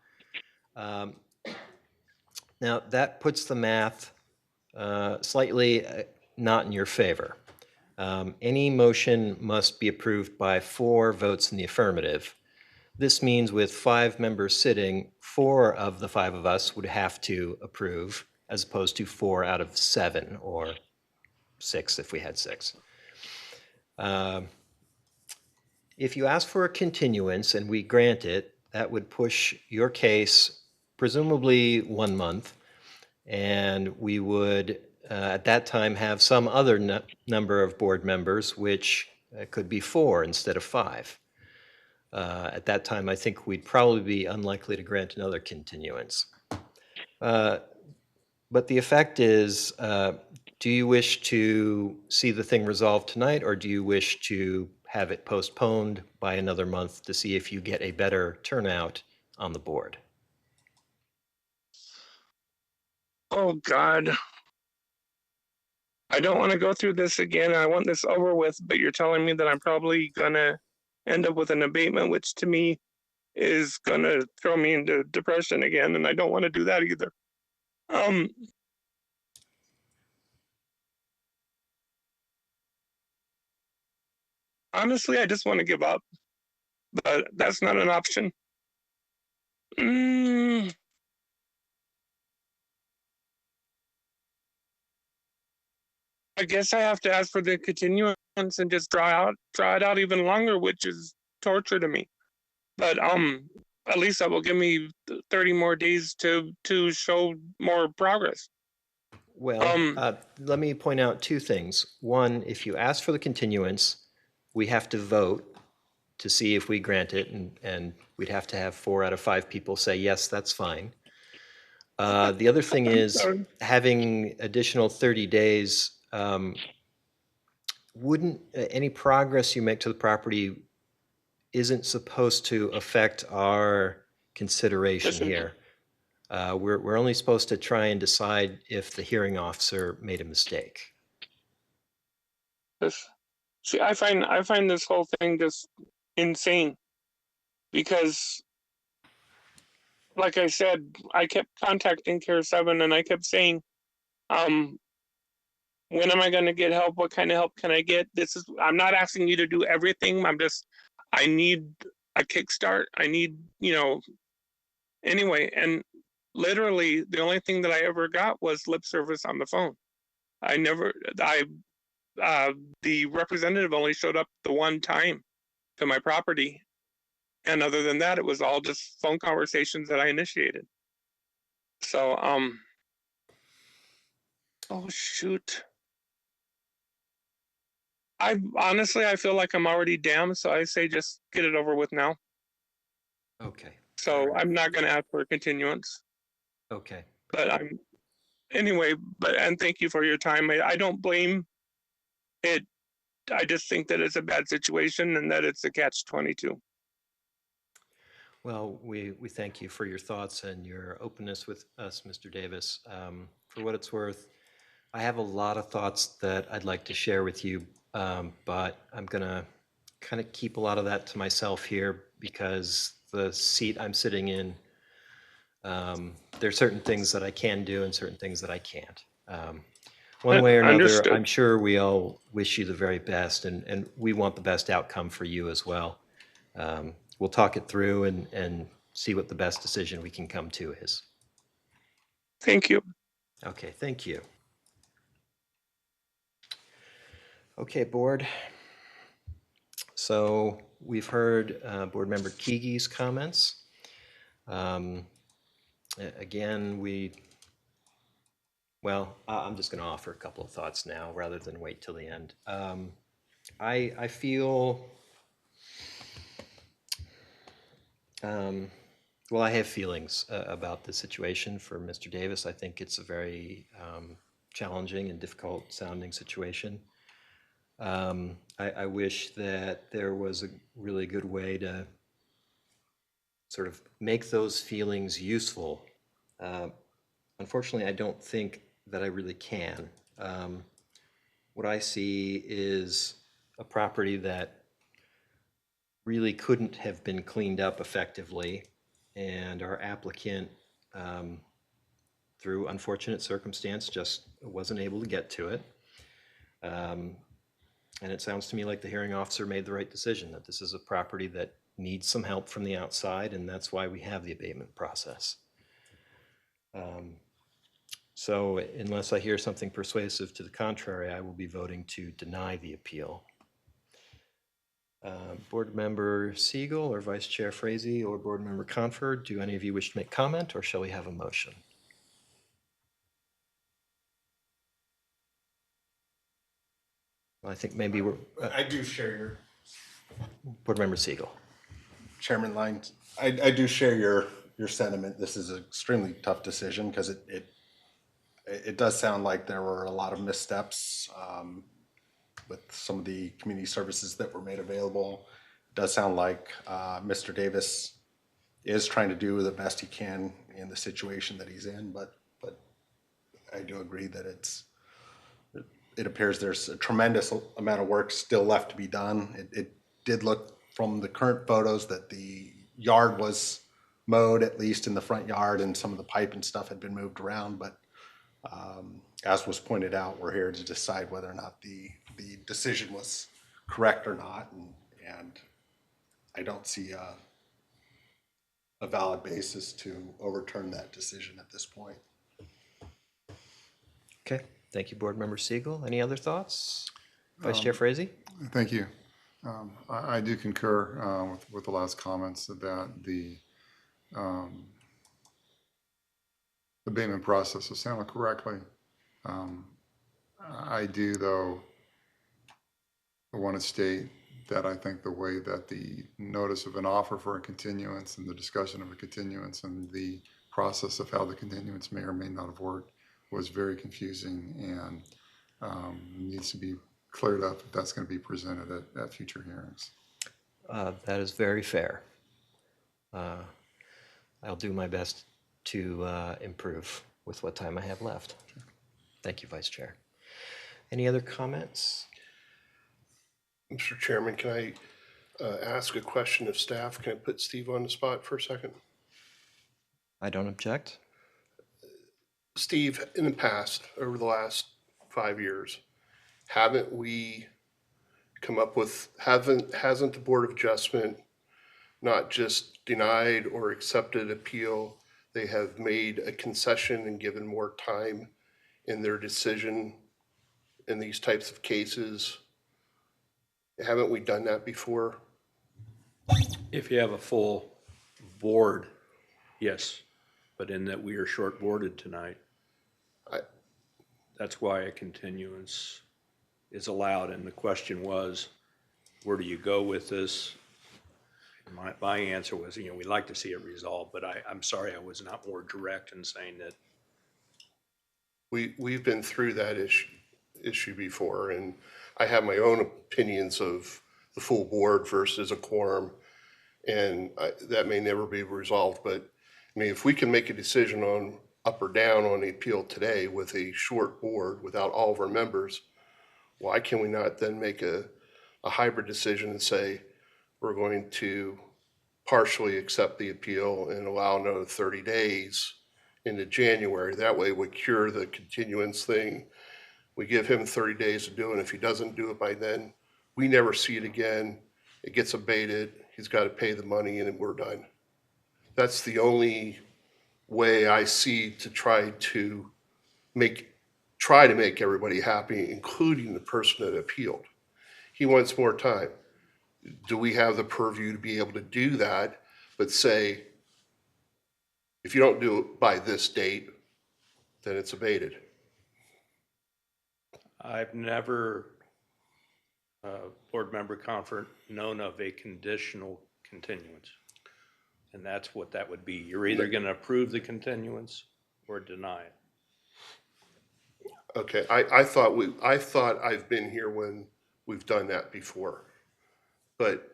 S1: Now, that puts the math slightly not in your favor. Any motion must be approved by 4 votes in the affirmative. This means with 5 members sitting, 4 of the 5 of us would have to approve, as opposed to 4 out of 7 or 6 if we had 6. If you ask for a continuance and we grant it, that would push your case presumably 1 month, and we would at that time have some other number of board members, which could be 4 instead of 5. At that time, I think we'd probably be unlikely to grant another continuance. But the effect is, do you wish to see the thing resolved tonight, or do you wish to have it postponed by another month to see if you get a better turnout on the board?
S7: Oh, God. I don't want to go through this again. I want this over with, but you're telling me that I'm probably going to end up with an abatement, which to me is going to throw me into depression again, and I don't want to do that either. Honestly, I just want to give up, but that's not an option. I guess I have to ask for the continuance and just draw it out even longer, which is torture to me. But at least that will give me 30 more days to show more progress.
S1: Well, let me point out 2 things. One, if you ask for the continuance, we have to vote to see if we grant it, and we'd have to have 4 out of 5 people say, yes, that's fine. The other thing is, having additional 30 days, wouldn't any progress you make to the property isn't supposed to affect our consideration here. We're only supposed to try and decide if the hearing officer made a mistake.
S7: See, I find this whole thing just insane because, like I said, I kept contacting Care 7 and I kept saying, When am I going to get help? What kind of help can I get? I'm not asking you to do everything. I need a kickstart. I need, anyway. And literally the only thing that I ever got was lip service on the phone. The representative only showed up the one time to my property. And other than that, it was all just phone conversations that I initiated. So, oh shoot. I feel like I'm already damned. So I say, just get it over with now.
S1: Okay,
S7: So I'm not going to ask for a continuance,
S1: okay.
S7: but and thank you for your time. I don't blame it. I just think that it's a bad situation and that it's a catch-22.
S1: Well, we thank you for your thoughts and your openness with us, Mr. Davis. For what it's worth, I have a lot of thoughts that I'd like to share with you, but I'm going to kind of keep a lot of that to myself here because the seat I'm sitting in, there are certain things that I can do and certain things that I can't. One way or another,
S7: Understood.
S1: I'm sure we all wish you the very best, and we want the best outcome for you as well. We'll talk it through and see what the best decision we can come to is.
S7: Thank you.
S1: Okay, thank you. Okay, board. So we've heard Board Member Keege's comments. Again, I'm just going to offer a couple of thoughts now rather than wait till the end. I feel, I have feelings about the situation for Mr. Davis. I think it's a very challenging and difficult sounding situation. I wish that there was a really good way to sort of make those feelings useful. Unfortunately, I don't think that I really can. What I see is a property that really couldn't have been cleaned up effectively, and our applicant, through unfortunate circumstance, just wasn't able to get to it. And it sounds to me like the hearing officer made the right decision, that this is a property that needs some help from the outside, and that's why we have the abatement process. So unless I hear something persuasive to the contrary, I will be voting to deny the appeal. Board Member Siegel or Vice Chair Frazee or Board Member Conford, do any of you wish to make comment, or shall we have a motion? I think maybe we're,
S4: I do share your,
S1: Board Member Siegel.
S4: Chairman Lyons, I do share your sentiment. This is an extremely tough decision because it does sound like there were a lot of missteps with some of the community services that were made available. It does sound like Mr. Davis is trying to do the best he can in the situation that he's in, but I do agree that it appears there's a tremendous amount of work still left to be done. It did look from the current photos that the yard was mowed, at least in the front yard, and some of the pipe and stuff had been moved around. But as was pointed out, we're here to decide whether or not the decision was correct or not. And I don't see a valid basis to overturn that decision at this point.
S1: Okay, thank you, Board Member Siegel. Any other thoughts? Vice Chair Frazee?
S3: Thank you. I do concur with the last comments about the abatement process was handled correctly. I do, though, want to state that I think the way that the notice of an offer for a continuance and the discussion of a continuance and the process of how the continuance may or may not have worked was very confusing and needs to be cleared up if that's going to be presented at future hearings.
S1: That is very fair. I'll do my best to improve with what time I have left. Thank you, Vice Chair. Any other comments?
S2: Mr. Chairman, can I ask a question of staff? Can I put Steve on the spot for a second?
S1: I don't object.
S2: Steve, in the past, over the last 5 years. Haven't we come up with, hasn't the Board of Adjustment not just denied or accepted appeal? They have made a concession and given more time in their decision in these types of cases. Haven't we done that before?
S6: If you have a full board, yes, but in that we are short-boarded tonight.
S2: I-
S6: That's why a continuance is allowed, and the question was, where do you go with this? My answer was, we'd like to see it resolved, but I'm sorry I was not more direct in saying that.
S2: We've been through that issue before, and I have my own opinions of the full board versus a quorum, and that may never be resolved, but I mean, if we can make a decision on up or down on the appeal today with a short board without all of our members, why can we not then make a hybrid decision and say, we're going to partially accept the appeal and allow another 30 days into January? That way we cure the continuance thing. We give him 30 days to do it. If he doesn't do it by then, we never see it again. It gets abated. He's got to pay the money and we're done. That's the only way I see to try to make everybody happy, including the person that appealed. He wants more time. Do we have the purview to be able to do that, but say, if you don't do it by this date, then it's abated?
S6: I've never, board member Comfort, known of a conditional continuance. And that's what that would be. You're either going to approve the continuance or deny it.
S2: Okay, I thought I've been here when we've done that before, but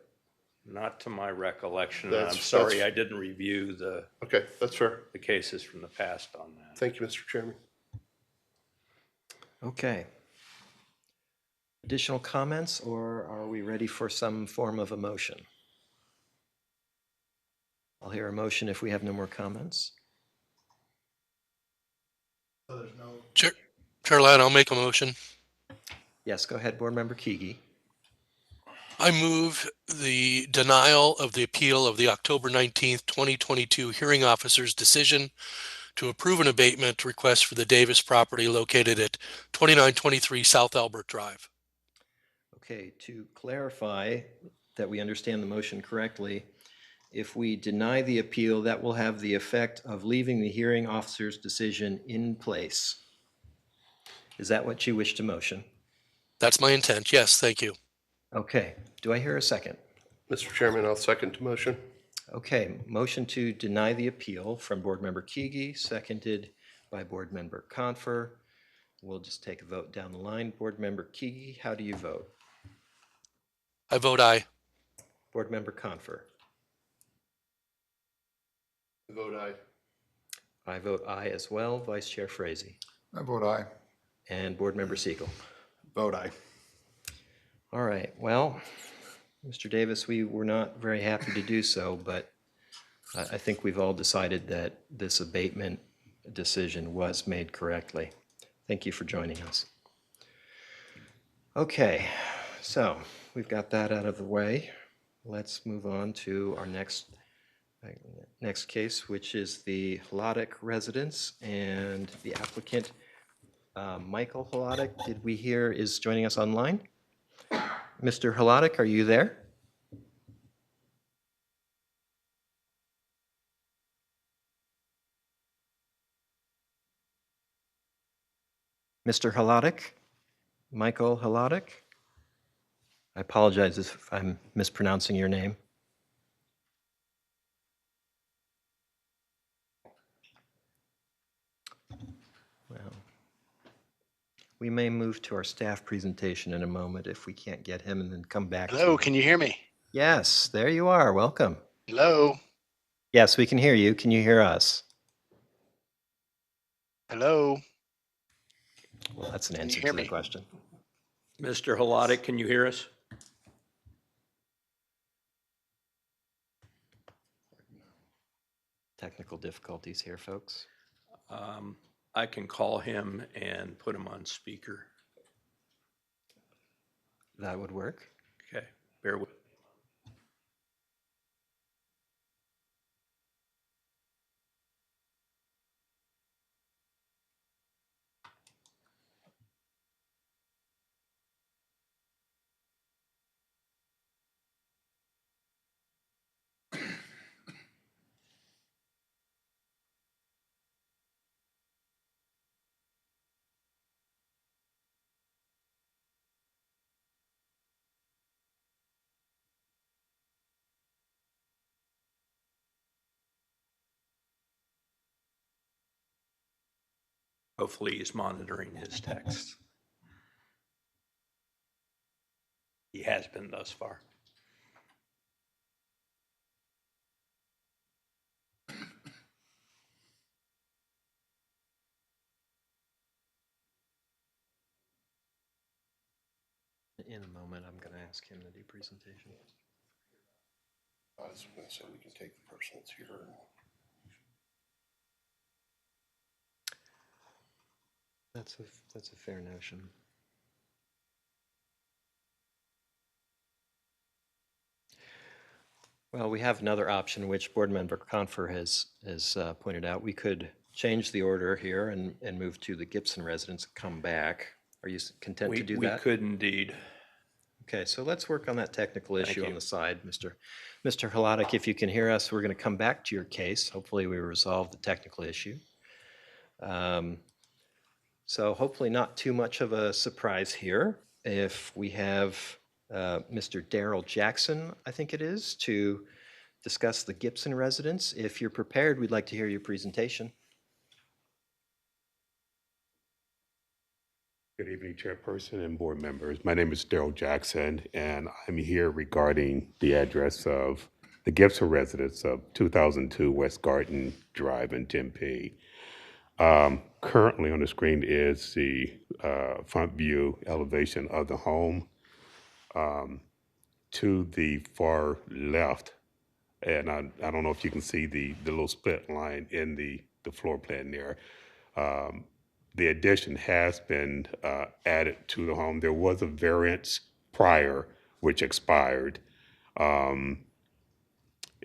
S6: Not to my recollection. And I'm
S2: That's-
S6: sorry
S2: that's-
S6: I didn't review the
S2: okay, that's fair.
S6: cases from the past on that.
S2: Thank you, Mr. Chairman.
S1: Okay. Additional comments, or are we ready for some form of a motion? I'll hear a motion if we have no more comments.
S5: Chair Ladd, I'll make a motion.
S1: Yes, go ahead, Board Member Kegi.
S5: I move the denial of the appeal of the October 19th, 2022 hearing officer's decision to approve an abatement request for the Davis property located at 2923 South Albert Drive.
S1: Okay, to clarify that we understand the motion correctly, if we deny the appeal, that will have the effect of leaving the hearing officer's decision in place. Is that what you wish to motion?
S5: That's my intent. Yes, thank you.
S1: Okay, do I hear a second?
S2: Mr. Chairman, I'll second the motion.
S1: Okay, motion to deny the appeal from Board Member Kegi, seconded by Board Member Confer. We'll just take a vote down the line. Board Member Kegi, how do you vote?
S5: I vote aye.
S1: Board Member Confer.
S2: Vote aye.
S1: I vote aye as well. Vice Chair Frazee.
S3: I vote aye.
S1: And Board Member Siegel.
S4: Vote aye.
S1: All right, well, Mr. Davis, we were not very happy to do so, but I think we've all decided that this abatement decision was made correctly. Thank you for joining us. Okay, so we've got that out of the way. Let's move on to our next case, which is the Hladek residence, and the applicant, Michael Hladek, did we hear is joining us online? Mr. Hladek, are you there? Mr. Hladek? Michael Hladek? I apologize if I'm mispronouncing your name. Well, we may move to our staff presentation in a moment if we can't get him, and then come back.
S11: Hello, can you hear me?
S1: Yes, there you are. Welcome.
S11: Hello,
S1: Yes, we can hear you. Can you hear us?
S11: hello.
S1: Well, that's an
S11: Can you
S1: answer
S11: hear
S1: to the
S11: me?
S1: question.
S6: Mr. Hladek, can you hear us?
S1: Technical difficulties here, folks.
S6: I can call him and put him on speaker.
S1: That would work.
S6: Okay, bear with. Hopefully he's monitoring his texts. He has been thus far.
S1: In a moment, I'm going to ask him to do presentation.
S2: I was going to say we can take the person that's here.
S1: That's a fair notion. Well, we have another option, which Board Member Confer has pointed out. We could change the order here and move to the Gibson residents and come back. Are you content to do that?
S6: We could indeed.
S1: Okay, so let's work on that technical issue on
S6: you.
S1: the side, Mr. Hladek. If you can hear us, we're going to come back to your case. Hopefully, we resolve the technical issue. So hopefully not too much of a surprise here. If we have Mr. Daryl Jackson, I think it is, to discuss the Gibson residence. If you're prepared, we'd like to hear your presentation.
S11: Good evening, Chairperson and board members. My name is Daryl Jackson, and I'm here regarding the address of the Gibson residence of 2002 West Garden Drive in Tempe. Currently on the screen is the front view elevation of the home. To the far left, and I don't know if you can see the little split line in the floor plan there. The addition has been added to the home. There was a variance prior which expired.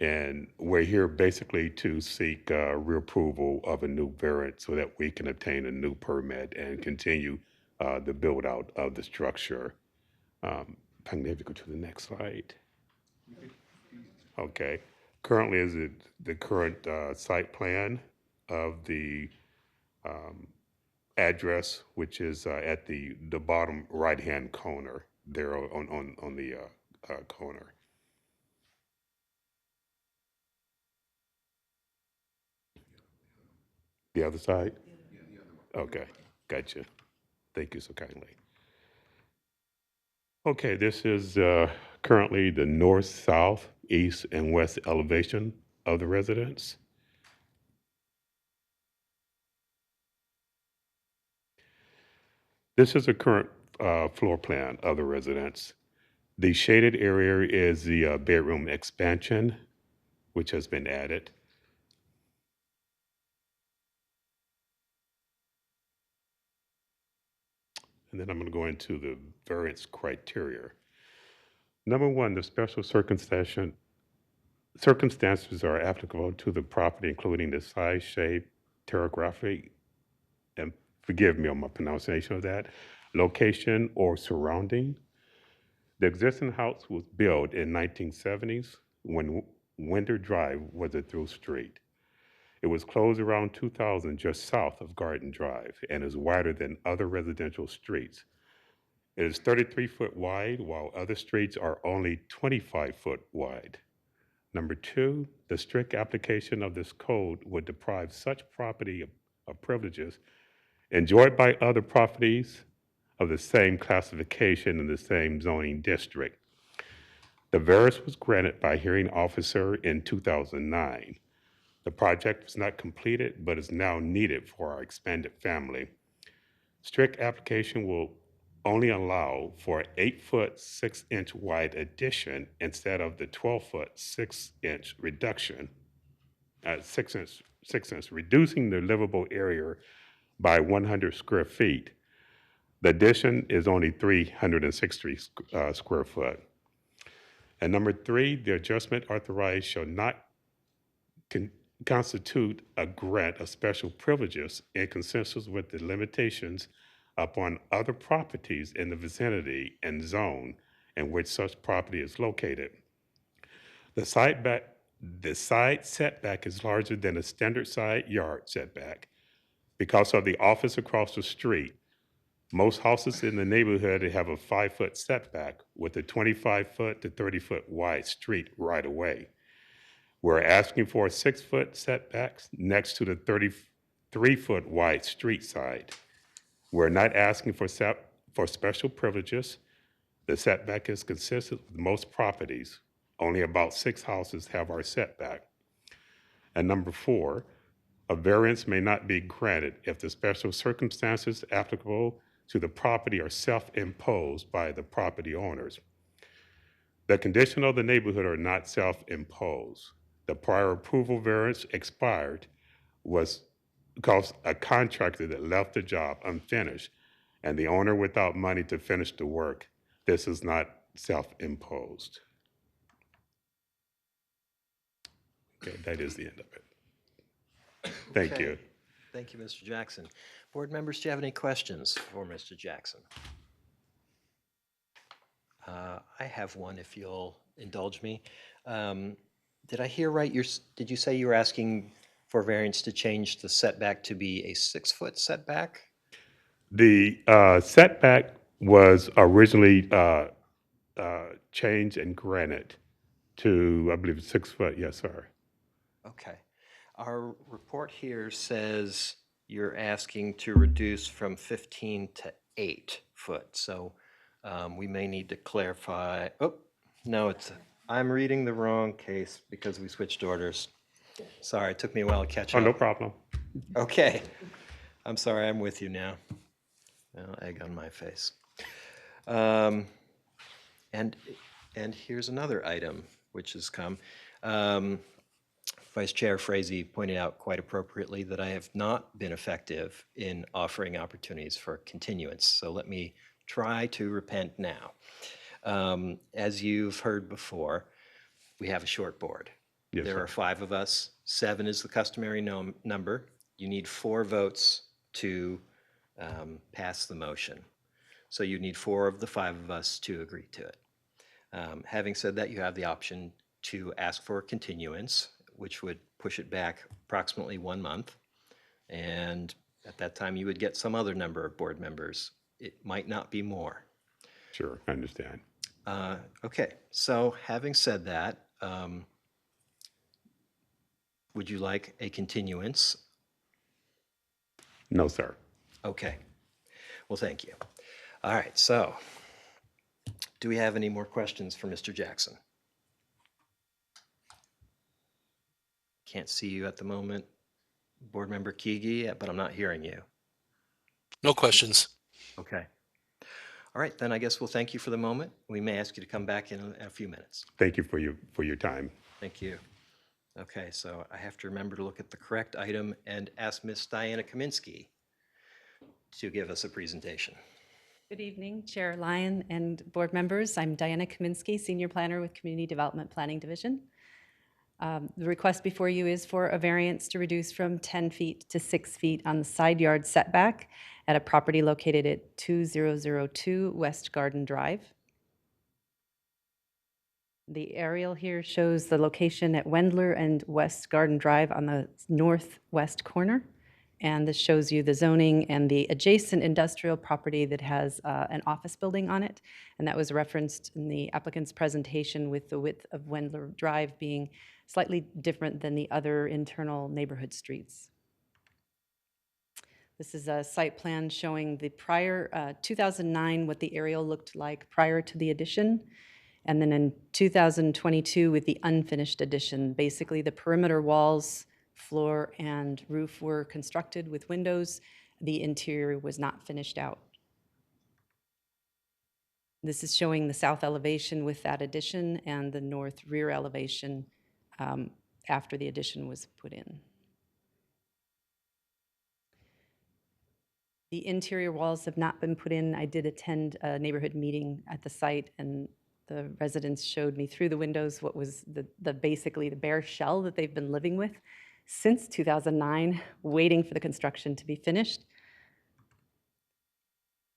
S11: And we're here basically to seek reapproval of a new variance so that we can obtain a new permit and continue the build out of the structure. If I can maybe go to the next slide. Okay. Currently is the current site plan of the address, which is at the bottom right-hand corner there on the corner. The other side? Okay, gotcha. Thank you so kindly. Okay, this is currently the north, south, east, and west elevation of the residence. This is a current floor plan of the residence. The shaded area is the bedroom expansion, which has been added. And then I'm going to go into the variance criteria. Number one, the special circumstances are applicable to the property, including the size, shape, topography, and forgive me on my pronunciation of that, location or surrounding. The existing house was built in 1970s when Winter Drive was a through street. It was closed around 2000 just south of Garden Drive and is wider than other residential streets. It is 33-foot wide, while other streets are only 25-foot wide. Number two, the strict application of this code would deprive such property of privileges enjoyed by other properties of the same classification in the same zoning district. The variance was granted by hearing officer in 2009. The project was not completed, but is now needed for our expanded family. Strict application will only allow for an 8-foot, 6-inch wide addition instead of the 12-foot, 6-inch reduction, 6 inch, reducing the livable area by 100 square feet. The addition is only 360 square foot. And number three, the adjustment authorized shall not constitute a grant of special privileges in consensus with the limitations upon other properties in the vicinity and zone in which such property is located. The side setback is larger than the standard side yard setback. Because of the office across the street, most houses in the neighborhood have a 5-foot setback with a 25-foot to 30-foot wide street right away. We're asking for a 6-foot setback next to the 33-foot wide street side. We're not asking for special privileges. The setback is consistent with most properties. Only about 6 houses have our setback. And number 4, a variance may not be granted if the special circumstances applicable to the property are self-imposed by the property owners. The conditions of the neighborhood are not self-imposed. The prior approval variance expired was because a contractor that left the job unfinished and the owner without money to finish the work. This is not self-imposed. Okay, that is the end of it. Thank
S1: Okay.
S11: you.
S1: Thank you, Mr. Jackson. Board members, do you have any questions for Mr. Jackson? I have one, if you'll indulge me. Did I hear right? Did you say you were asking for variance to change the setback to be a 6-foot setback?
S11: The setback was originally changed and granted to, I believe, 6 foot. Yes, sir.
S1: Okay. Our report here says you're asking to reduce from 15 to 8 foot. So we may need to clarify. Oh, no, I'm reading the wrong case because we switched orders. Sorry, it took me a while to catch
S11: Oh,
S1: up.
S11: no problem.
S1: Okay. I'm sorry, I'm with you now. Well, egg on my face. And here's another item which has come. Vice Chair Frazee pointed out quite appropriately that I have not been effective in offering opportunities for continuance. So let me try to repent now. As you've heard before, we have a short board.
S11: Yes,
S1: There
S11: sir.
S1: are 5 of us. 7 is the customary number. You need 4 votes to pass the motion. So you need 4 of the 5 of us to agree to it. Having said that, you have the option to ask for a continuance, which would push it back approximately 1 month. And at that time, you would get some other number of board members. It might not be more.
S11: Sure, I understand.
S1: Okay, so having said that, would you like a continuance?
S11: No, sir.
S1: Okay. Well, thank you. All right, so do we have any more questions for Mr. Jackson? Can't see you at the moment, Board Member Kegi, but I'm not hearing you.
S5: No questions.
S1: Okay. All right, then I guess we'll thank you for the moment. We may ask you to come back in a few minutes.
S11: Thank you for your time.
S1: Thank you. Okay, so I have to remember to look at the correct item and ask Miss Diana Kaminsky to give us a presentation.
S12: Good evening, Chair Lyon and board members. I'm Diana Kaminsky, Senior Planner with Community Development Planning Division. The request before you is for a variance to reduce from 10 feet to 6 feet on the side yard setback at a property located at 2002 West Garden Drive. The aerial here shows the location at Wendler and West Garden Drive on the northwest corner. And this shows you the zoning and the adjacent industrial property that has an office building on it. And that was referenced in the applicant's presentation with the width of Wendler Drive being slightly different than the other internal neighborhood streets. This is a site plan showing the prior, 2009, what the aerial looked like prior to the addition. And then in 2022 with the unfinished addition, basically the perimeter walls, floor and roof were constructed with windows. The interior was not finished out. This is showing the south elevation with that addition and the north rear elevation after the addition was put in. The interior walls have not been put in. I did attend a neighborhood meeting at the site, and the residents showed me through the windows what was basically the bare shell that they've been living with since 2009, waiting for the construction to be finished.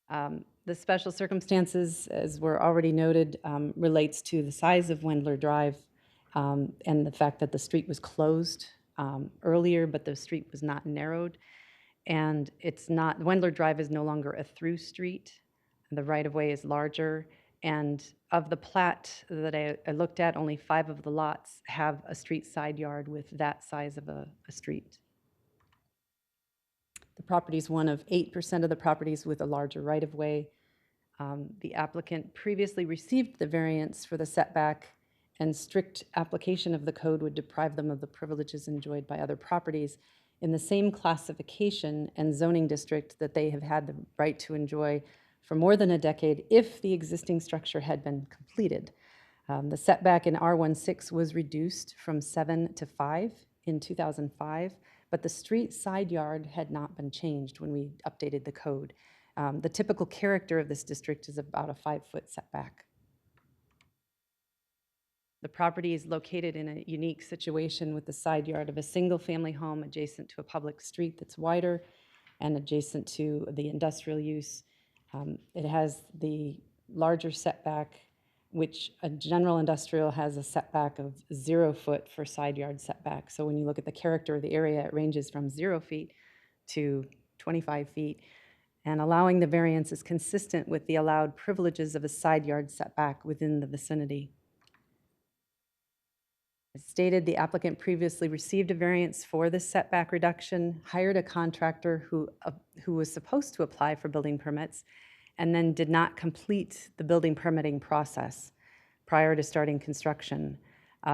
S12: The special circumstances, as were already noted, relates to the size of Wendler Drive and the fact that the street was closed earlier, but the street was not narrowed. And it's not, Wendler Drive is no longer a through street. The right-of-way is larger. And of the plat that I looked at, only 5 of the lots have a street side yard with that size of a street. The property is one of 8% of the properties with a larger right-of-way. The applicant previously received the variance for the setback, and strict application of the code would deprive them of the privileges enjoyed by other properties in the same classification and zoning district that they have had the right to enjoy for more than a decade if the existing structure had been completed. The setback in R16 was reduced from 7 to 5 in 2005, but the street side yard had not been changed when we updated the code. The typical character of this district is about a 5-foot setback. The property is located in a unique situation with the side yard of a single-family home adjacent to a public street that's wider and adjacent to the industrial use. It has the larger setback, which a general industrial has a setback of 0 foot for side yard setback. So when you look at the character of the area, it ranges from 0 feet to 25 feet. And allowing the variance is consistent with the allowed privileges of a side yard setback within the vicinity. As stated, the applicant previously received a variance for this setback reduction, hired a contractor who was supposed to apply for building permits, and then did not complete the building permitting process prior to starting construction.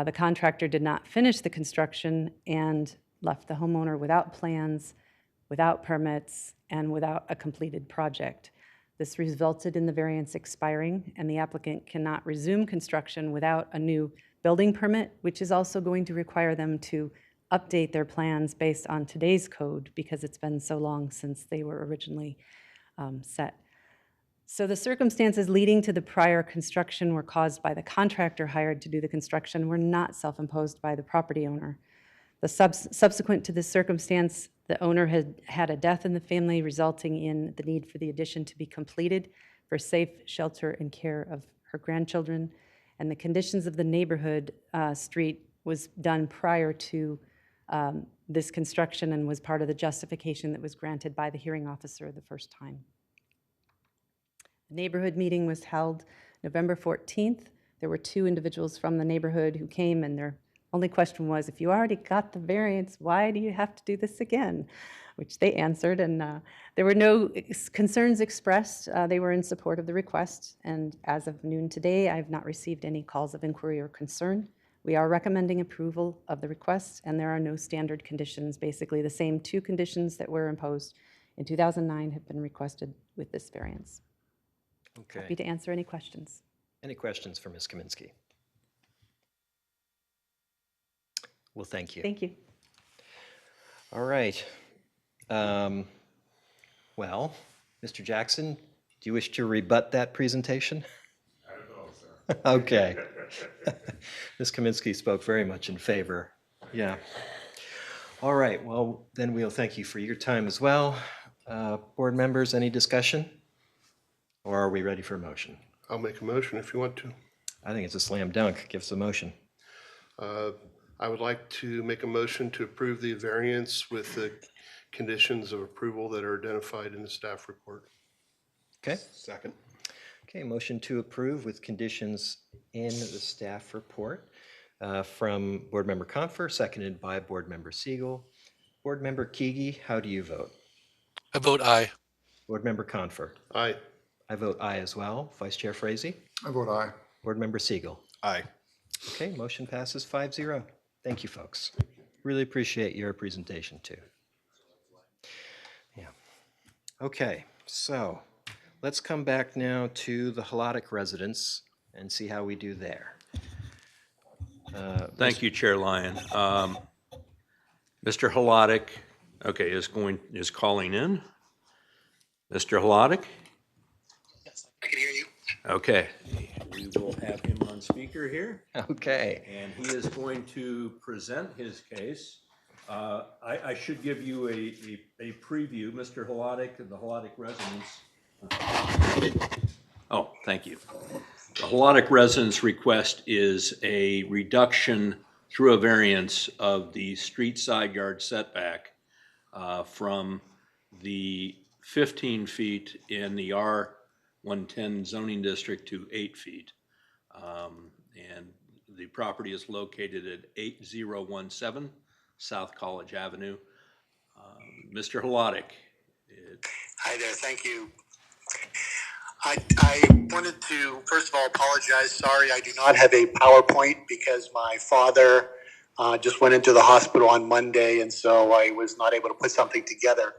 S12: The contractor did not finish the construction and left the homeowner without plans, without permits, and without a completed project. This resulted in the variance expiring, and the applicant cannot resume construction without a new building permit, which is also going to require them to update their plans based on today's code because it's been so long since they were originally set. So the circumstances leading to the prior construction were caused by the contractor hired to do the construction, were not self-imposed by the property owner. Subsequent to this circumstance, the owner had had a death in the family, resulting in the need for the addition to be completed for safe shelter and care of her grandchildren. And the conditions of the neighborhood street was done prior to this construction and was part of the justification that was granted by the hearing officer the first time. The neighborhood meeting was held November 14th. There were 2 individuals from the neighborhood who came, and their only question was, if you already got the variance, why do you have to do this again? Which they answered, and there were no concerns expressed. They were in support of the request, and as of noon today, I have not received any calls of inquiry or concern. We are recommending approval of the request, and there are no standard conditions. Basically, the same 2 conditions that were imposed in 2009 have been requested with this variance.
S1: Okay.
S12: Happy to answer any questions.
S1: Any questions for Ms. Kaminsky? Well, thank you.
S12: Thank you.
S1: All right. Well, Mr. Jackson, do you wish to rebut that presentation?
S3: I don't know, sir.
S1: Okay. Ms. Kaminsky spoke very much in favor. Yeah. All right. Well, then we'll thank you for your time as well. Board members, any discussion? Or are we ready for a motion?
S2: I'll make a motion if you want to.
S1: I think it's a slam dunk. Give us a motion.
S2: I would like to make a motion to approve the variance with the conditions of approval that are identified in the staff report.
S1: Okay.
S4: Second.
S1: Okay, motion to approve with conditions in the staff report from Board Member Confer, seconded by Board Member Siegel. Board Member Kegi, how do you vote?
S5: I vote aye.
S1: Board Member Confer.
S2: Aye.
S1: I vote aye as well. Vice Chair Frazee.
S3: I vote aye.
S1: Board Member Siegel.
S4: Aye.
S1: Okay, motion passes 5-0. Thank you, folks. Really appreciate your presentation too. Yeah. Okay, so let's come back now to the Holotic residence and see how we do there.
S6: Thank you, Chair Lyon. Mr. Holotic, okay, is calling in. Mr. Halodic?
S13: I can hear you.
S6: Okay, we will have him on speaker here,
S1: Okay.
S6: and he is going to present his case. I should give you a preview, Mr. Halodic and the Halodic residence. Oh, thank you. The Halodic residence request is a reduction through a variance of the street side yard setback from the 15 feet in the R110 zoning district to 8 feet. And the property is located at 8017 South College Avenue. Mr. Halodic.
S13: Hi there, thank you. I wanted to, first of all, apologize. Sorry, I do not have a PowerPoint because my father just went into the hospital on Monday, and so I was not able to put something together.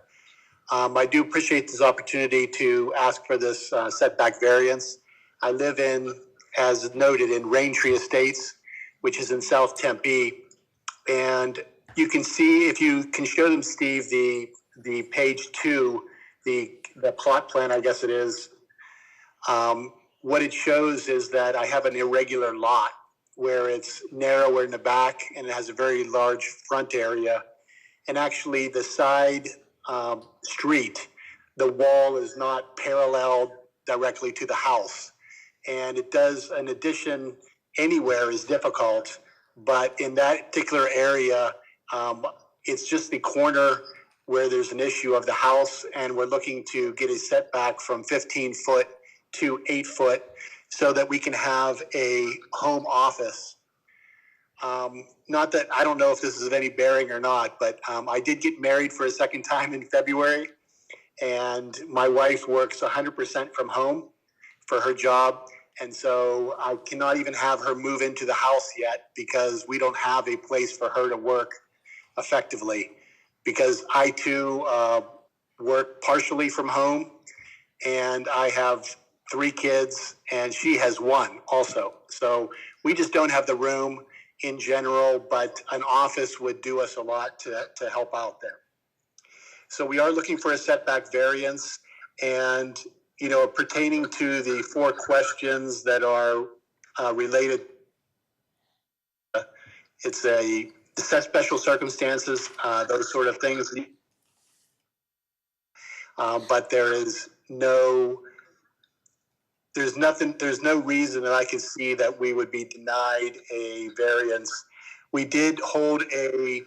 S13: I do appreciate this opportunity to ask for this setback variance. I live in, as noted, in Raintree Estates, which is in South Tempe. And you can see, if you can show them, Steve, the page 2, the plot plan, I guess it is. What it shows is that I have an irregular lot where it's narrower in the back and it has a very large front area. And actually the side street, the wall is not parallel directly to the house. And it does, an addition anywhere is difficult, but in that particular area, it's just the corner where there's an issue of the house, and we're looking to get a setback from 15 foot to 8 foot so that we can have a home office. Not that, I don't know if this is of any bearing or not, but I did get married for a second time in February, and my wife works 100% from home for her job. And so I cannot even have her move into the house yet because we don't have a place for her to work effectively. Because I too work partially from home, and I have 3 kids, and she has 1 also. So we just don't have the room in general, but an office would do us a lot to help out there. So we are looking for a setback variance, and pertaining to the 4 questions that are related, it's a set special circumstances, those sort of things. But there's no reason that I can see that we would be denied a variance. We did hold the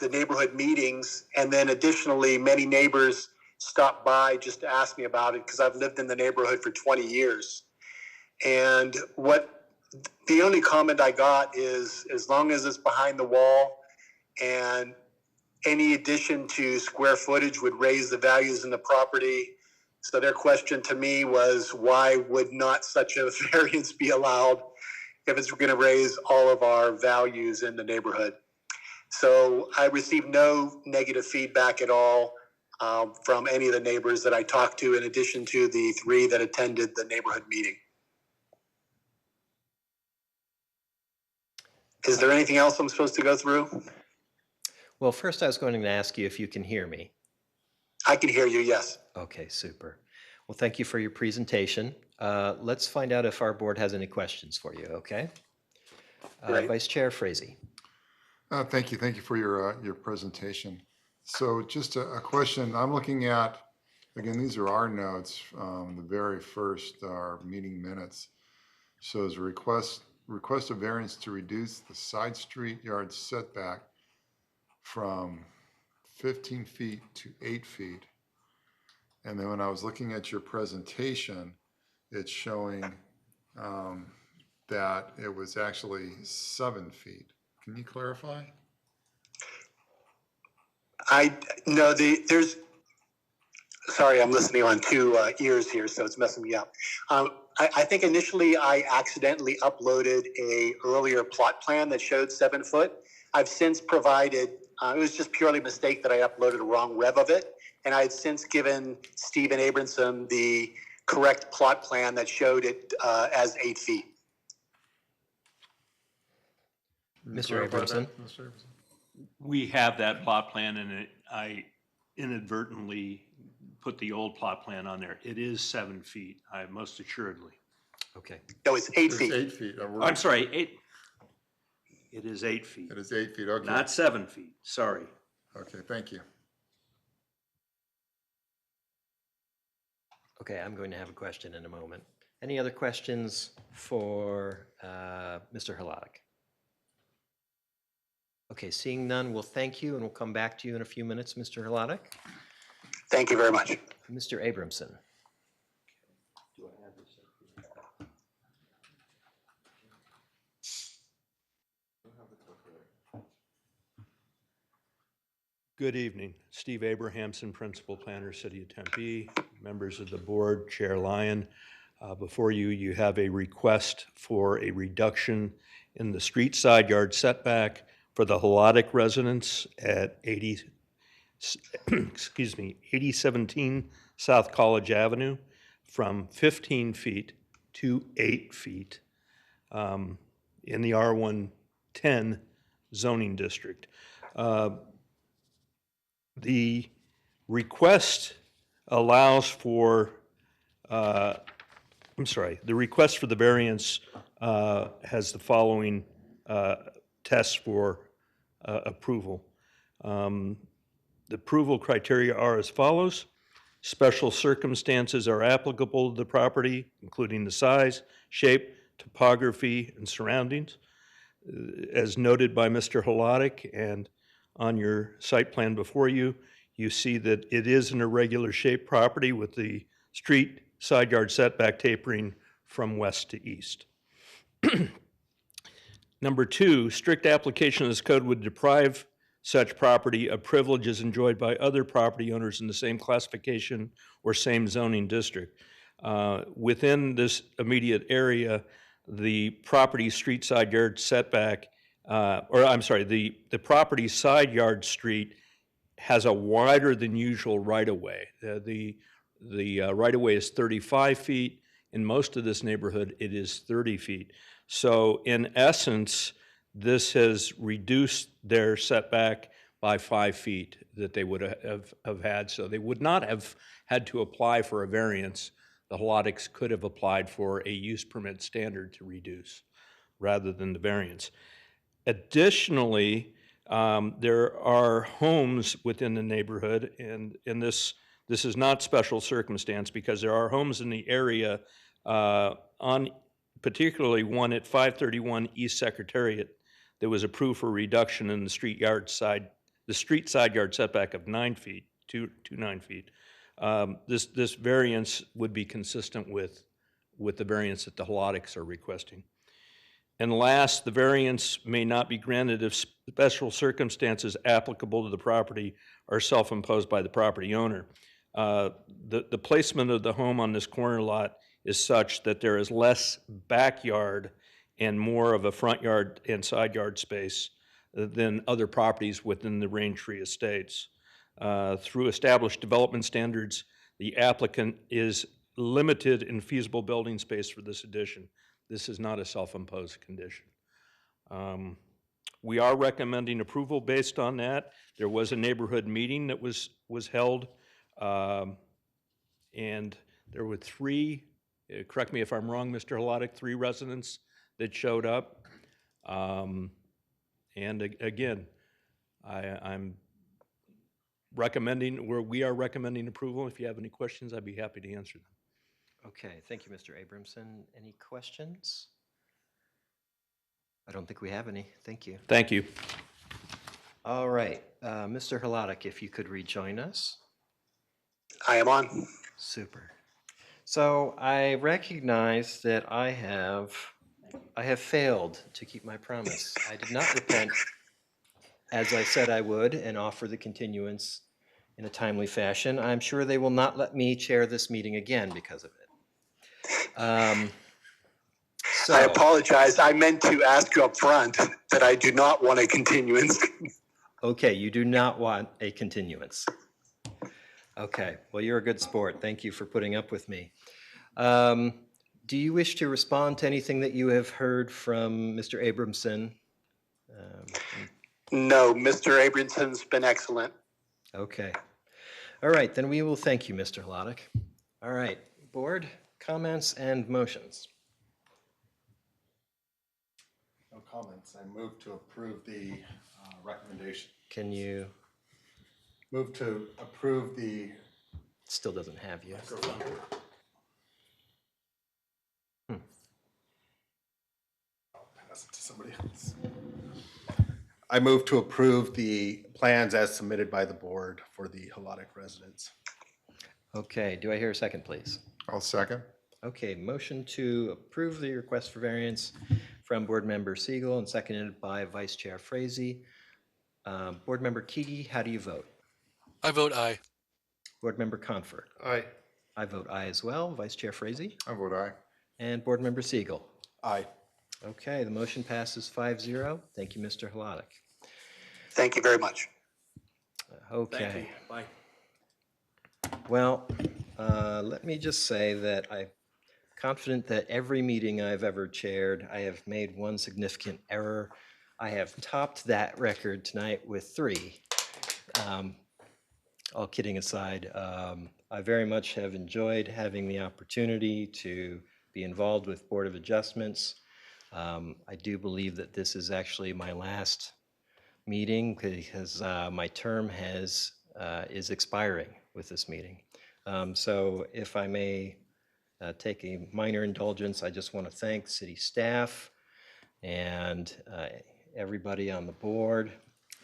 S13: neighborhood meetings, and then additionally, many neighbors stopped by just to ask me about it because I've lived in the neighborhood for 20 years. And the only comment I got is, as long as it's behind the wall and any addition to square footage would raise the values in the property. So their question to me was, why would not such a variance be allowed if it's going to raise all of our values in the neighborhood? So I received no negative feedback at all from any of the neighbors that I talked to, in addition to the 3 that attended the neighborhood meeting. Is there anything else I'm supposed to go through?
S1: Well, first I was going to ask you if you can hear me.
S13: I can hear you, yes.
S1: Okay, super. Well, thank you for your presentation. Let's find out if our board has any questions for you, okay?
S13: Great.
S1: Vice Chair Frazee.
S3: Thank you for your presentation. So just a question, I'm looking at, again, these are our notes, the very first are meeting minutes. So there's a request of variance to reduce the side street yard setback from 15 feet to 8 feet. And then when I was looking at your presentation, it's showing that it was actually 7 feet. Can you clarify?
S13: Sorry, I'm listening on 2 ears here, so it's messing me up. I think initially I accidentally uploaded a earlier plot plan that showed 7 foot. I've since provided, it was just purely a mistake that I uploaded a wrong rev of it. And I had since given Stephen Abramson the correct plot plan that showed it as 8 feet.
S1: Mr. Abramson.
S6: We have that plot plan, and I inadvertently put the old plot plan on there. It is 7 feet, most assuredly.
S1: Okay.
S13: No, it's 8
S3: It's
S13: feet.
S3: 8 feet.
S6: I'm sorry, 8. It is 8 feet,
S3: It is 8 feet, okay.
S6: not 7 feet, sorry.
S3: Okay, thank you.
S1: Okay, I'm going to have a question in a moment. Any other questions for Mr. Halak? Okay, seeing none, we'll thank you, and we'll come back to you in a few minutes, Mr. Halak.
S13: Thank you very much.
S1: Mr. Abramson.
S6: Good evening. Steve Abrahamson, Principal Planner, City of Tempe, members of the board, Chair Lyon. Before you, you have a request for a reduction in the street side yard setback for the Holotic residents at 8017 South College Avenue from 15 feet to 8 feet in the R110 zoning district. The request allows for, the request for the variance has the following tests for approval. The approval criteria are as follows. Special circumstances are applicable to the property, including the size, shape, topography, and surroundings. As noted by Mr. Holotic, and on your site plan before you, you see that it is an irregular shaped property with the street side yard setback tapering from west to east. Number 2, strict application of this code would deprive such property of privileges enjoyed by other property owners in the same classification or same zoning district. Within this immediate area, the property street side yard setback, the property side yard street has a wider than usual right-of-way. The right-of-way is 35 feet. In most of this neighborhood, it is 30 feet. So in essence, this has reduced their setback by 5 feet that they would have had. So they would not have had to apply for a variance. The Holotics could have applied for a use permit standard to reduce rather than the variance. Additionally, there are homes within the neighborhood, and this is not special circumstance because there are homes in the area, particularly one at 531 East Secretariat that was approved for reduction in the street side yard setback of 9 feet to 9 feet. This variance would be consistent with the variance that the Holotics are requesting. And last, the variance may not be granted if special circumstances applicable to the property are self-imposed by the property owner. The placement of the home on this corner lot is such that there is less backyard and more of a front yard and side yard space than other properties within the Raintree Estates. Through established development standards, the applicant is limited in feasible building space for this addition. This is not a self-imposed condition. We are recommending approval based on that. There was a neighborhood meeting that was held, and there were 3, correct me if I'm wrong, Mr. Holotic, 3 residents that showed up. And again, I'm recommending, we are recommending approval. If you have any questions, I'd be happy to answer them.
S1: Okay, thank you, Mr. Abramson. Any questions? I don't think we have any. Thank you.
S6: Thank you.
S1: All right, Mr. Holotic, if you could rejoin us.
S13: I am on.
S1: Super. So I recognize that I have failed to keep my promise. I did not repent as I said I would and offer the continuance in a timely fashion. I'm sure they will not let me chair this meeting again because of it.
S13: I apologize. I meant to ask you up front that I do not want a continuance.
S1: Okay, you do not want a continuance. Okay, well, you're a good sport. Thank you for putting up with me. Do you wish to respond to anything that you have heard from Mr. Abramson?
S13: No, Mr. Abramson's been excellent.
S1: Okay. All right, then we will thank you, Mr. Hladick. All right, board comments and motions.
S4: No comments. I move to approve the recommendation.
S1: Can you,
S4: Move to approve the.
S1: still doesn't have you.
S4: Pass it to somebody else. I move to approve the plans as submitted by the board for the Holotic residents.
S1: Okay, do I hear a second, please?
S3: I'll second.
S1: Okay, motion to approve the request for variance from Board Member Siegel and seconded by Vice Chair Frazee. Board Member Keagy, how do you vote?
S5: I vote aye.
S1: Board Member Confer?
S2: Aye.
S1: I vote aye as well. Vice Chair Frazee?
S3: I vote aye.
S1: And Board Member Siegel?
S4: Aye.
S1: Okay, the motion passes 5-0. Thank you, Mr. Hladick.
S13: Thank you very much.
S1: Okay.
S5: Bye.
S1: Well, let me just say that I'm confident that every meeting I've ever chaired, I have made one significant error. I have topped that record tonight with 3. All kidding aside, I very much have enjoyed having the opportunity to be involved with Board of Adjustments. I do believe that this is actually my last meeting because my term is expiring with this meeting. So if I may take a minor indulgence, I just want to thank city staff and everybody on the board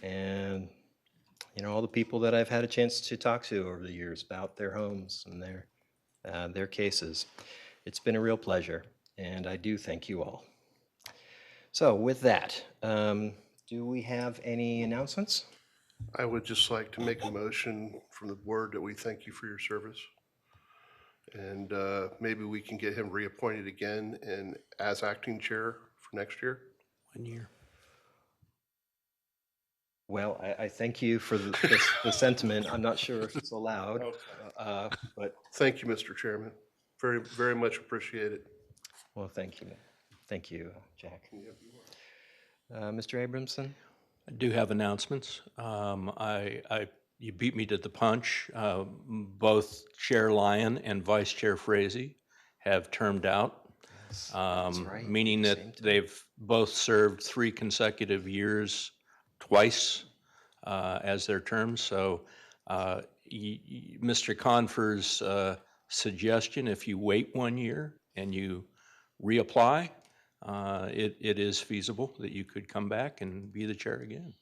S1: and all the people that I've had a chance to talk to over the years about their homes and their cases. It's been a real pleasure, and I do thank you all. So with that, do we have any announcements?
S2: I would just like to make a motion from the board that we thank you for your service. And maybe we can get him reappointed again and as acting chair for next year.
S6: 1 year.
S1: Well, I thank you for the sentiment. I'm not sure if it's allowed, but
S2: Thank you, Mr. Chairman. Very, very much appreciated.
S1: well, thank you. Thank you, Jack. Mr. Abramson?
S6: I do have announcements. You beat me to the punch. Both Chair Lyon and Vice Chair Frazee have termed out,
S1: right,
S6: meaning
S1: same
S6: that
S1: time.
S6: they've both served 3 consecutive years twice as their terms. So Mr. Confer's suggestion, if you wait 1 year and you reapply, it is feasible that you could come back and be the chair again.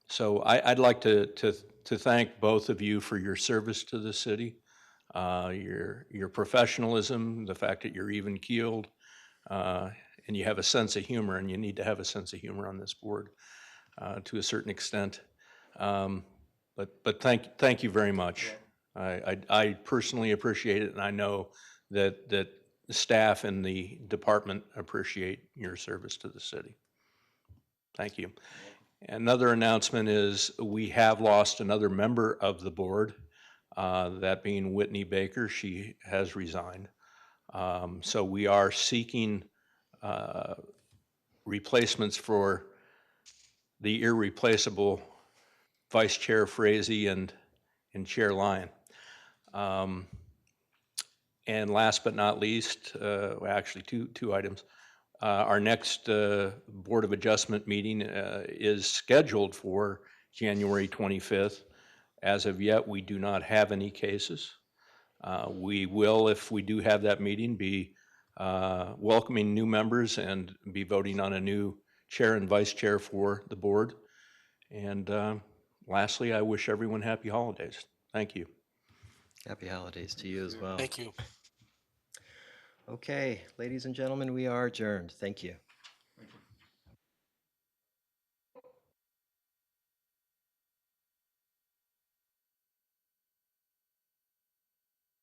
S6: So I'd like to thank both of you for your service to the city, your professionalism, the fact that you're even keeled, and you have a sense of humor, and you need to have a sense of humor on this board to a certain extent. But thank you very much. I personally appreciate it, and I know that the staff and the department appreciate your service to the city. Thank you. Another announcement is we have lost another member of the board, that being Whitney Baker. She has resigned. So we are seeking replacements for the irreplaceable Vice Chair Frazee and Chair Lyon. And last but not least, actually two items. Our next Board of Adjustment meeting is scheduled for January 25th. As of yet, we do not have any cases. We will, if we do have that meeting, be welcoming new members and be voting on a new chair and vice chair for the board. And lastly, I wish everyone happy holidays. Thank you.
S1: Happy holidays to you as well.
S5: Thank you.
S1: Okay, ladies and gentlemen, we are adjourned. Thank you.